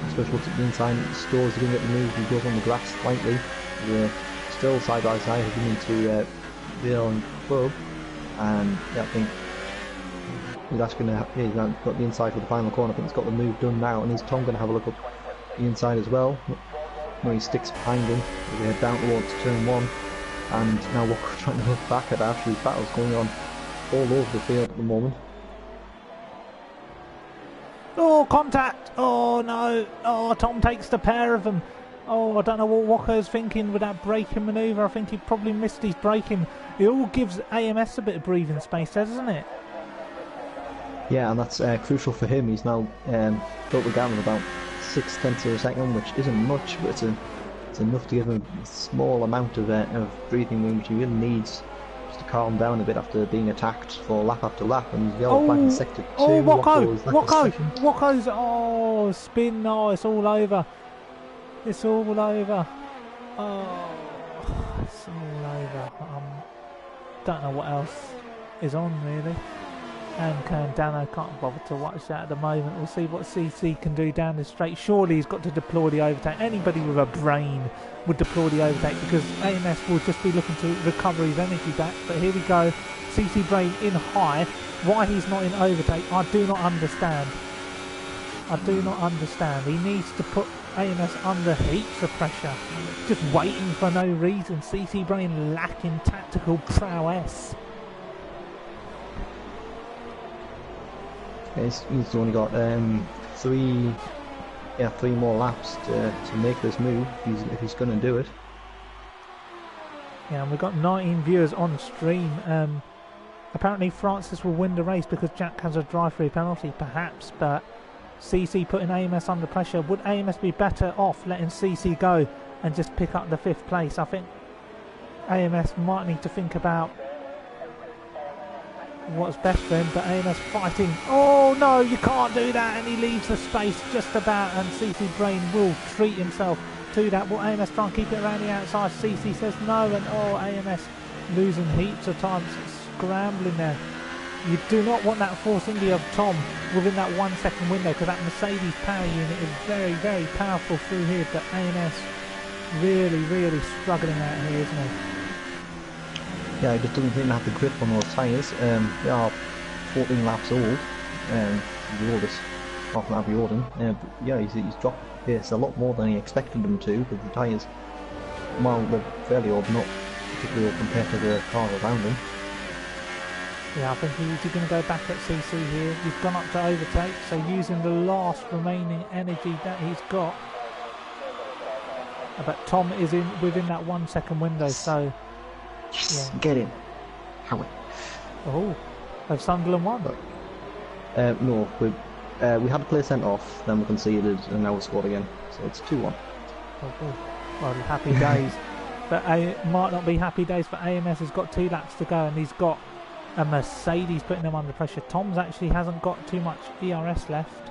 Especially looks at the inside, Stores are going to get the move. He goes on the grass slightly. They're still side by side, heading into Bill and Club. And yeah, I think he's actually going to. Yeah, he's got the inside for the final corner. I think he's got the move done now. And is Tom going to have a look up the inside as well? No, he sticks behind him. They head down towards turn 1. And now Walker trying to look back at Ash. These battles going on all over the field at the moment. Oh, contact! Oh no! Oh, Tom takes the pair of them. Oh, I don't know what Walker's thinking with that braking manoeuvre. I think he probably missed his braking. It all gives AMS a bit of breathing space, doesn't it? Yeah, and that's crucial for him. He's now built the gap in about 0.6 of a second, which isn't much, but it's enough to give him a small amount of breathing room, which he really needs just to calm down a bit after being attacked for lap after lap. And he's got back in sector 2. Oh, Wacko's spin. Oh, it's all over. It's all over. Oh, it's all over. Don't know what else is on really. And Dano can't bother to watch that at the moment. We'll see what CC can do down the straight. Surely he's got to deploy the overtake. Anybody with a brain would deploy the overtake, because AMS will just be looking to recover his energy back. But here we go. CC Brain in high. Why he's not in overtake, I do not understand. He needs to put AMS under heaps of pressure. Just waiting for no reason. CC Brain lacking tactical prowess. He's only got 3 more laps to make this move if he's going to do it. Yeah, and we've got 19 viewers on stream. Apparently Francis will win the race because Jack has a drive-through penalty, perhaps, but CC putting AMS under pressure. Would AMS be better off letting CC go and just pick up the 5th place? I think AMS might need to think about what's best for him, but AMS fighting. Oh no, you can't do that, and he leaves the space just about, and CC Brain will treat himself to that. Will AMS try and keep it around the outside? CC says no, and AMS losing heaps of time, scrambling there. You do not want that Force India of Tom within that 1 second window, because that Mercedes power unit is very, very powerful through here, but AMS really struggling out here, isn't he? Yeah, he just doesn't seem to have the grip on those tyres. They are 14 laps old. The oldest, apart from Abby Odom. But yeah, he's dropped pace a lot more than he expected them to, because the tyres, while they're fairly old, not particularly old compared to the cars around him. Yeah, I think he's going to go back at CC here. He's gone up to overtake, so using the last remaining energy that he's got. But Tom is within that 1 second window, so... Yes, yeah. Get in. Howie. Oh, have Sunderland won? No, we had to play sent off, then we conceded, and now we scored again. So it's 2-1. Oh, well, happy days. but it might not be happy days for AMS. Has got 2 laps to go, and he's got a Mercedes putting them under pressure. Tom's actually hasn't got too much ERS left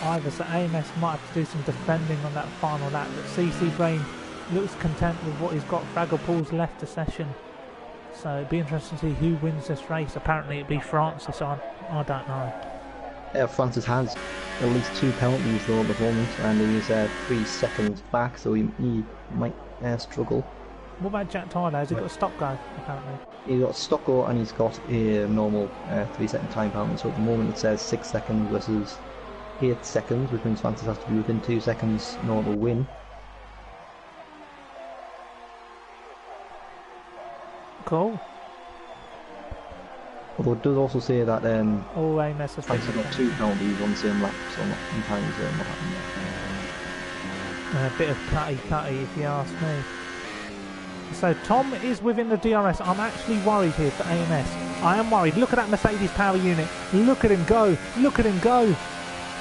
either, so AMS might have to do some defending on that final lap. But CC Brain looks content with what he's got. Fraggle Paul's left the session, so it'd be interesting to see who wins this race. Apparently it'd be Francis. I don't know. Yeah, Francis has at least 2 penalties though at the moment, and he's 3 seconds back, so he might struggle. What about Jack Tyler? Has he got a stop go, apparently? He's got a stop go and he's got a normal 3-second time penalty, so at the moment it says 6 seconds versus 8 seconds, which means Francis has to be within 2 seconds in order to win. Cool. Although it does also say that Oh, AMS has Francis got 2 penalties on the same lap, so not entirely certain what happened there. A bit of cutty if you ask me. So Tom is within the DRS. I'm actually worried here for AMS. I am worried. Look at that Mercedes power unit. Look at him go. Look at him go.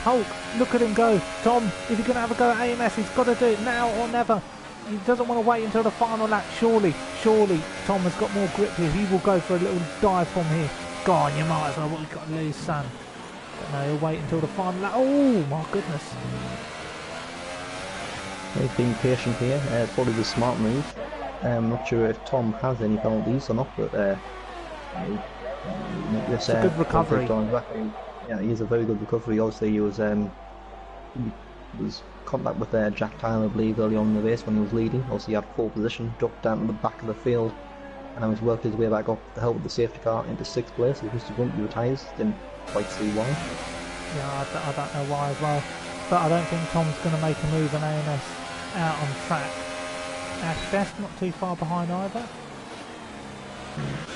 Hulk, look at him go. Tom, if you're going to have a go at AMS, he's got to do it now or never. He doesn't want to wait until the final lap. Surely Tom has got more grip here. He will go for a little dive from here. Go on, you might as well. What you've got to lose, son. But no, he'll wait until the final lap. Oh, my goodness. He's being patient here. It's probably the smart move. I'm not sure if Tom has any penalties or not, but it's a good recovery. Yeah, he is a very good recovery. Obviously, he was contact with Jack Tyler, I believe, early on in the race when he was leading. Obviously, he had pole position, dropped down to the back of the field, and then he's worked his way back up to help with the safety car into 6th place. He was to run through the tyres. Didn't quite see why. Yeah, I don't know why as well. But I don't think Tom's going to make a move on AMS out on track. Ash Best not too far behind either.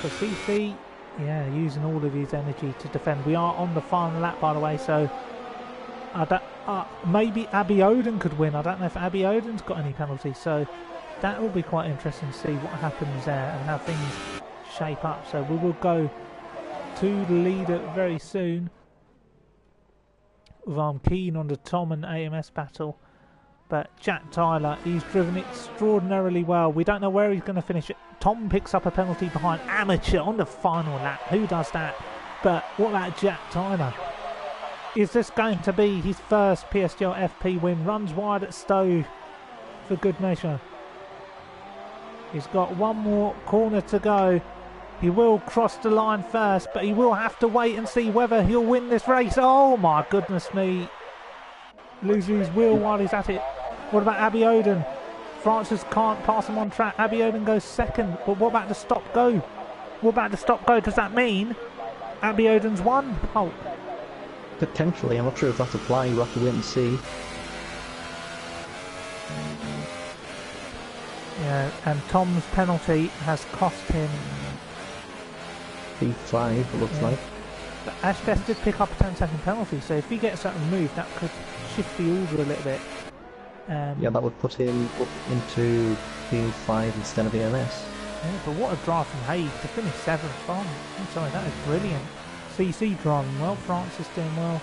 So CC, yeah, using all of his energy to defend. We are on the final lap, by the way, so I don't, maybe Abby Oden could win. I don't know if Abby Oden's got any penalties, so that will be quite interesting to see what happens there and how things shape up. So we will go to the leader very soon. I'm keen on the Tom and AMS battle, but Jack Tyler, he's driven extraordinarily well. We don't know where he's going to finish it. Tom picks up a penalty behind Amateur on the final lap. Who does that? But what about Jack Tyler? Is this going to be his first PSGL FP win? Runs wide at Stowe for good measure. He's got one more corner to go. He will cross the line first, but he will have to wait and see whether he'll win this race. Oh my goodness me. Loses his wheel while he's at it. What about Abby Oden? Francis can't pass him on track. Abby Oden goes second, but what about the stop go? What about the stop go? Does that mean Abby Oden's won? Oh. Potentially, I'm not sure if that's a fly. We'll have to wait and see. Yeah, and Tom's penalty has cost him P5, it looks like. But Ash Best did pick up a 10-second penalty, so if he gets that removed, that could shift the order a little bit. Yeah, that would put him up into P5 instead of EMS. Yeah, but what a drive from Haig to finish 7th on. I'm sorry, that is brilliant. CC driving well, Francis doing well.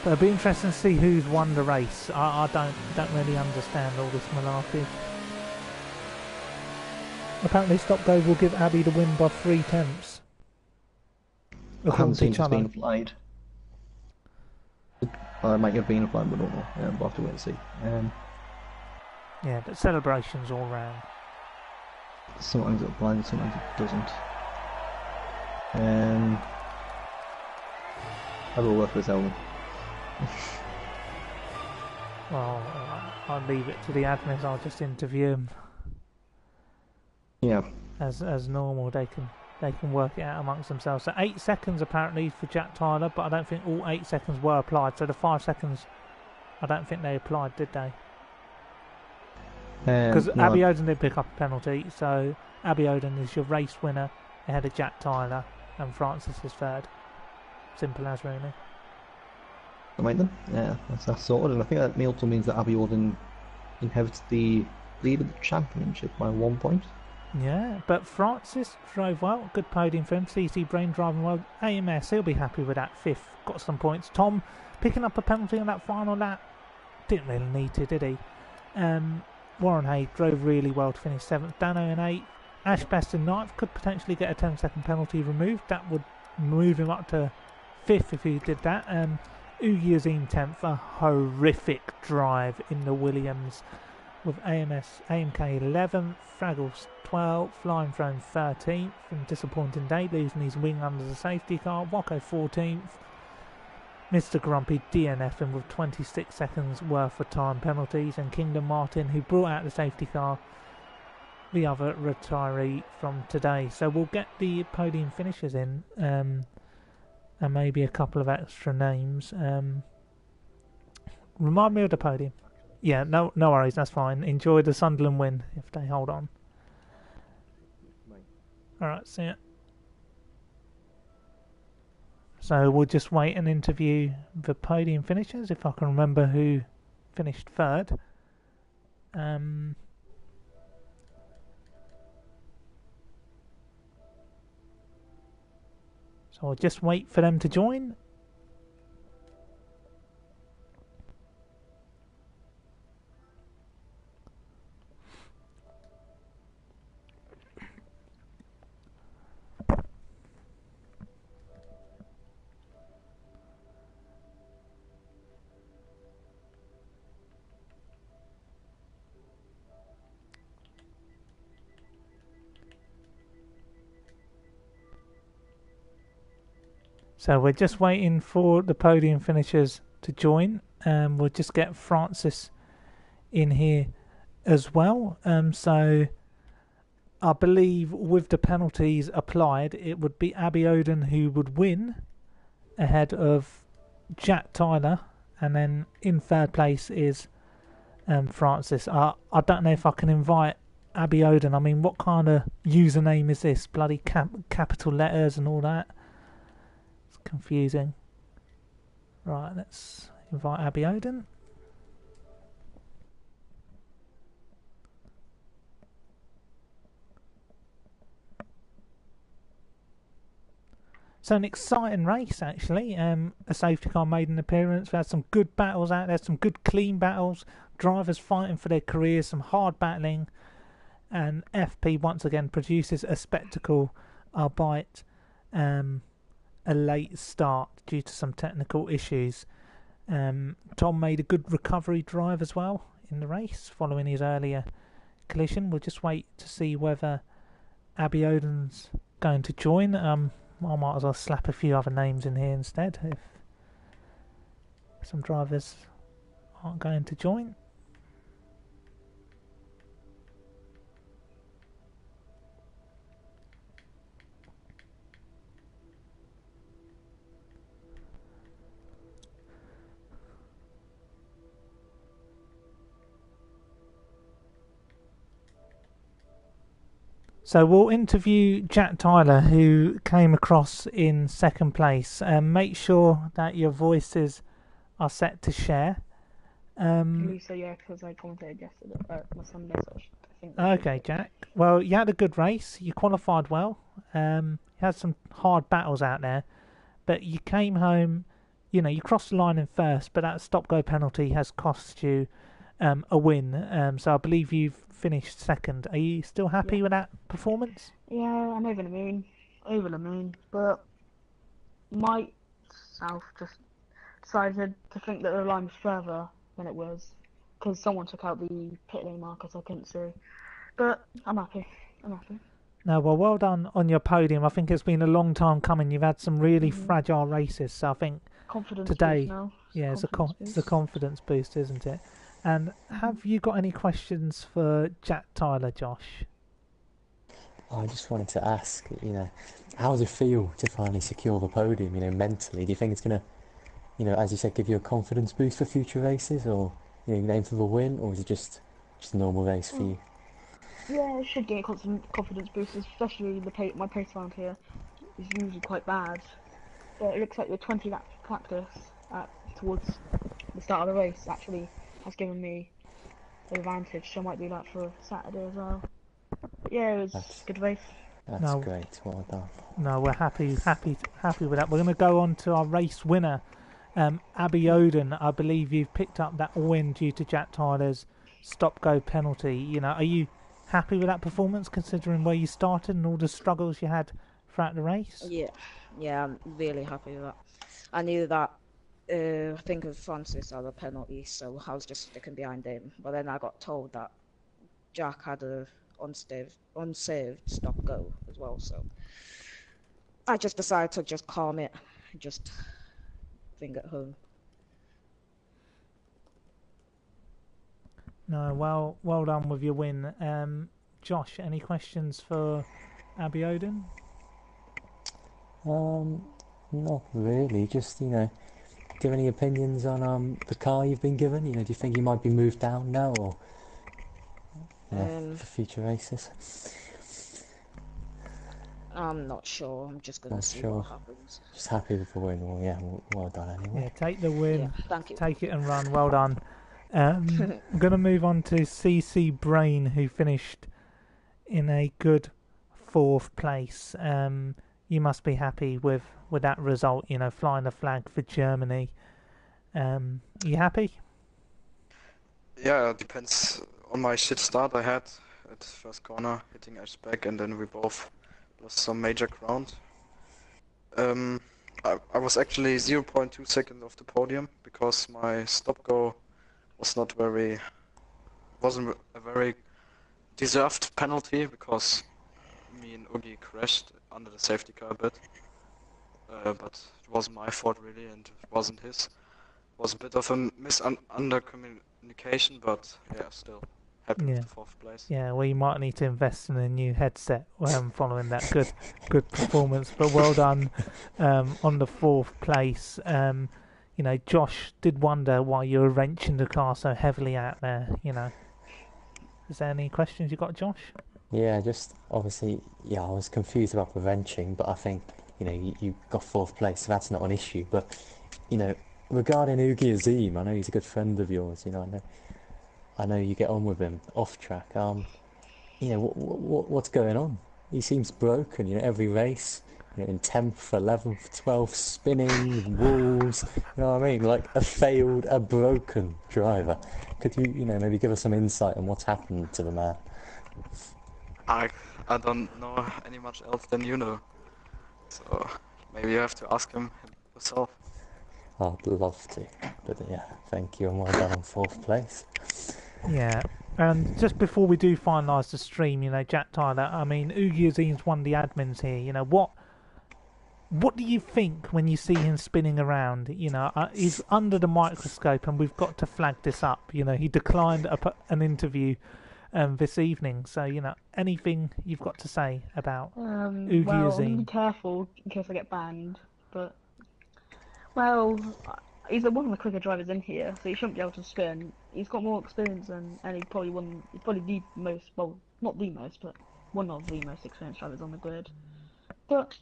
But it'll be interesting to see who's won the race. I don't really understand all this malarkey. Apparently stop go will give Abby the win by 3/10. I haven't seen it being applied. It might have been applied, but I don't know. We'll have to wait and see. Yeah, but celebrations all round. Sometimes it applies, sometimes it doesn't. I will work this album. Well, I'll leave it to the admins. I'll just interview them. Yeah. As normal, they can work it out amongst themselves. So 8 seconds apparently for Jack Tyler, but I don't think all 8 seconds were applied. So the 5 seconds, I don't think they applied, did they? Because no, Abby Oden did pick up a penalty, so Abby Oden is your race winner ahead of Jack Tyler, and Francis is third. Simple as, really. Right then, yeah, that's sorted, and I think that also means that Abby Oden inherits the lead of the championship by 1 point. Yeah, but Francis drove well, good podium for him. CC Brain driving well. AMS, he'll be happy with that 5th, got some points. Tom picking up a penalty on that final lap, didn't really need to, did he? Warren Hay drove really well to finish 7th. Dano in 8th. Ash Best in 9th. Could potentially get a 10-second penalty removed. That would move him up to 5th if he did that. Ugi Azim 10th. A horrific drive in the Williams with AMK 11th. Fraggles 12th. Flying Throne 13th. And disappointing day, losing his wing under the safety car. Wacko 14th. Mr. Grumpy DNFing with 26 seconds worth of time penalties, and Kingdom Martin, who brought out the safety car, the other retiree from today. So we'll get the podium finishers in, and maybe a couple of extra names. Remind me of the podium. Yeah, no worries, that's fine. Enjoy the Sunderland win if they hold on. Alright, see ya. So we'll just wait and interview the podium finishers, if I can remember who finished 3rd. So I'll just wait for them to join. So we're just waiting for the podium finishers to join. We'll just get Francis in here as well. So I believe with the penalties applied, it would be Abby Oden who would win ahead of Jack Tyler, and then in 3rd place is Francis. I don't know if I can invite Abby Oden. I mean, what kind of username is this? Bloody capital letters and all that. Confusing. Right, let's invite Abby Oden. So an exciting race actually. A safety car made an appearance. We had some good battles out there, some good clean battles. Drivers fighting for their careers, some hard battling. And FP once again produces a spectacle, albeit a late start due to some technical issues. Tom made a good recovery drive as well in the race following his earlier collision. We'll just wait to see whether Abby Oden's going to join. I might as well slap a few other names in here instead if some drivers aren't going to join. So we'll interview Jack Tyler, who came across in 2nd place. Make sure that your voices are set to share. So yeah, because I commentated yesterday, my Sunday, so I think. Okay, Jack. Well, you had a good race. You qualified well. You had some hard battles out there, but you came home. You know, you crossed the line in 1st, but that stop-go penalty has cost you a win. So I believe you've finished 2nd. Are you still happy with that performance? Yeah, I'm over the moon. But myself just decided to think that the line was further than it was, because someone took out the pit lane markers I couldn't see. But I'm happy. No, well done on your podium. I think it's been a long time coming. You've had some really fragile races, so I think confidence today, boost now. yeah, it's a confidence boost, isn't it? And have you got any questions for Jack Tyler, Josh? I just wanted to ask, how does it feel to finally secure the podium, mentally? Do you think it's going to, as you said, give you a confidence boost for future races, or, you aim for the win, or is it just a normal race for you? Yeah, it should give me a confidence boost, especially my pace around here is usually quite bad. But it looks like the 20 lap practice towards the start of the race actually has given me an advantage, so I might do that for Saturday as well. But yeah, it was a good race. That's great, well done. No, we're happy with that. We're going to go on to our race winner, Abby Oden. I believe you've picked up that win due to Jack Tyler's stop-go penalty. You know, are you happy with that performance considering where you started and all the struggles you had throughout the race? Yeah, I'm really happy with that. I knew that. I think of Francis had a penalty, so I was just sticking behind him. But then I got told that Jack had a unsaved stop-go as well, so I just decided to just calm it, just think at home. No, well done with your win. Josh, any questions for Abby Odin? Not really. Just, do you have any opinions on the car you've been given? Do you think you might be moved down now, or for future races? I'm not sure. I'm just gonna Not see sure. what happens. Just happy with the win. Well, yeah, well done anyway. Yeah, take the win. Yeah, thank you. Take it and run. Well done. I'm going to move on to CC Brain, who finished in a good 4th place. You must be happy with that result, flying the flag for Germany. You happy? Yeah, it depends on my shit start I had at first corner, hitting Ash back, and then we both lost some major ground. I was actually 0.2 seconds off the podium because my stop-go wasn't a very deserved penalty because me and Ugi crashed under the safety car a bit. But it wasn't my fault really, and it wasn't his. It was a bit of a under communication, but yeah, still happy with the 4th place. Yeah, well, you might need to invest in a new headset following that good performance. But well done on the 4th place. Josh did wonder why you were wrenching the car so heavily out there. Is there any questions you got, Josh? Yeah, just obviously, I was confused about the wrenching, but I think you got 4th place, so that's not an issue. But regarding Ugi Azim, I know he's a good friend of yours. I know you get on with him off track. What's going on? He seems broken. Every race, in 10th, 11th, 12th, spinning walls. You know what I mean? Like a broken driver. Could you, maybe give us some insight on what's happened to the man? I don't know any much else than you know. So maybe you have to ask him yourself. I'd love to, but yeah, thank you, and well done on 4th place. Yeah, and just before we do finalise the stream, Jack Tyler, I mean, Ugi Azim's one of the admins here. What do you think when you see him spinning around? He's under the microscope, and we've got to flag this up. He declined an interview this evening, so anything you've got to say about Ugi Azim? I'm be careful in case I get banned, but he's one of the quicker drivers in here, so he shouldn't be able to spin. He's got more experience and he's probably the most, well, not the most, but one of the most experienced drivers on the grid. But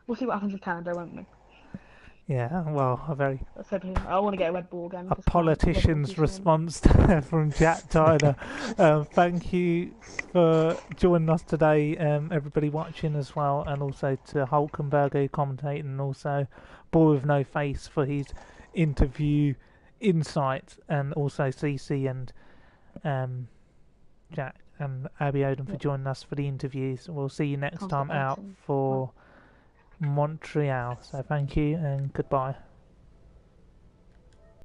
we'll see what happens with Canada, won't we? Yeah, well, I want to get a Red Bull again. A politician's response from Jack Tyler. Thank you for joining us today, everybody watching as well, and also to Hulkenberg commentating, and also Boy with No Face for his interview insight, and also CC and Jack and Abby Odin for joining us for the interviews. We'll see you next time out for Montreal. So thank you and goodbye.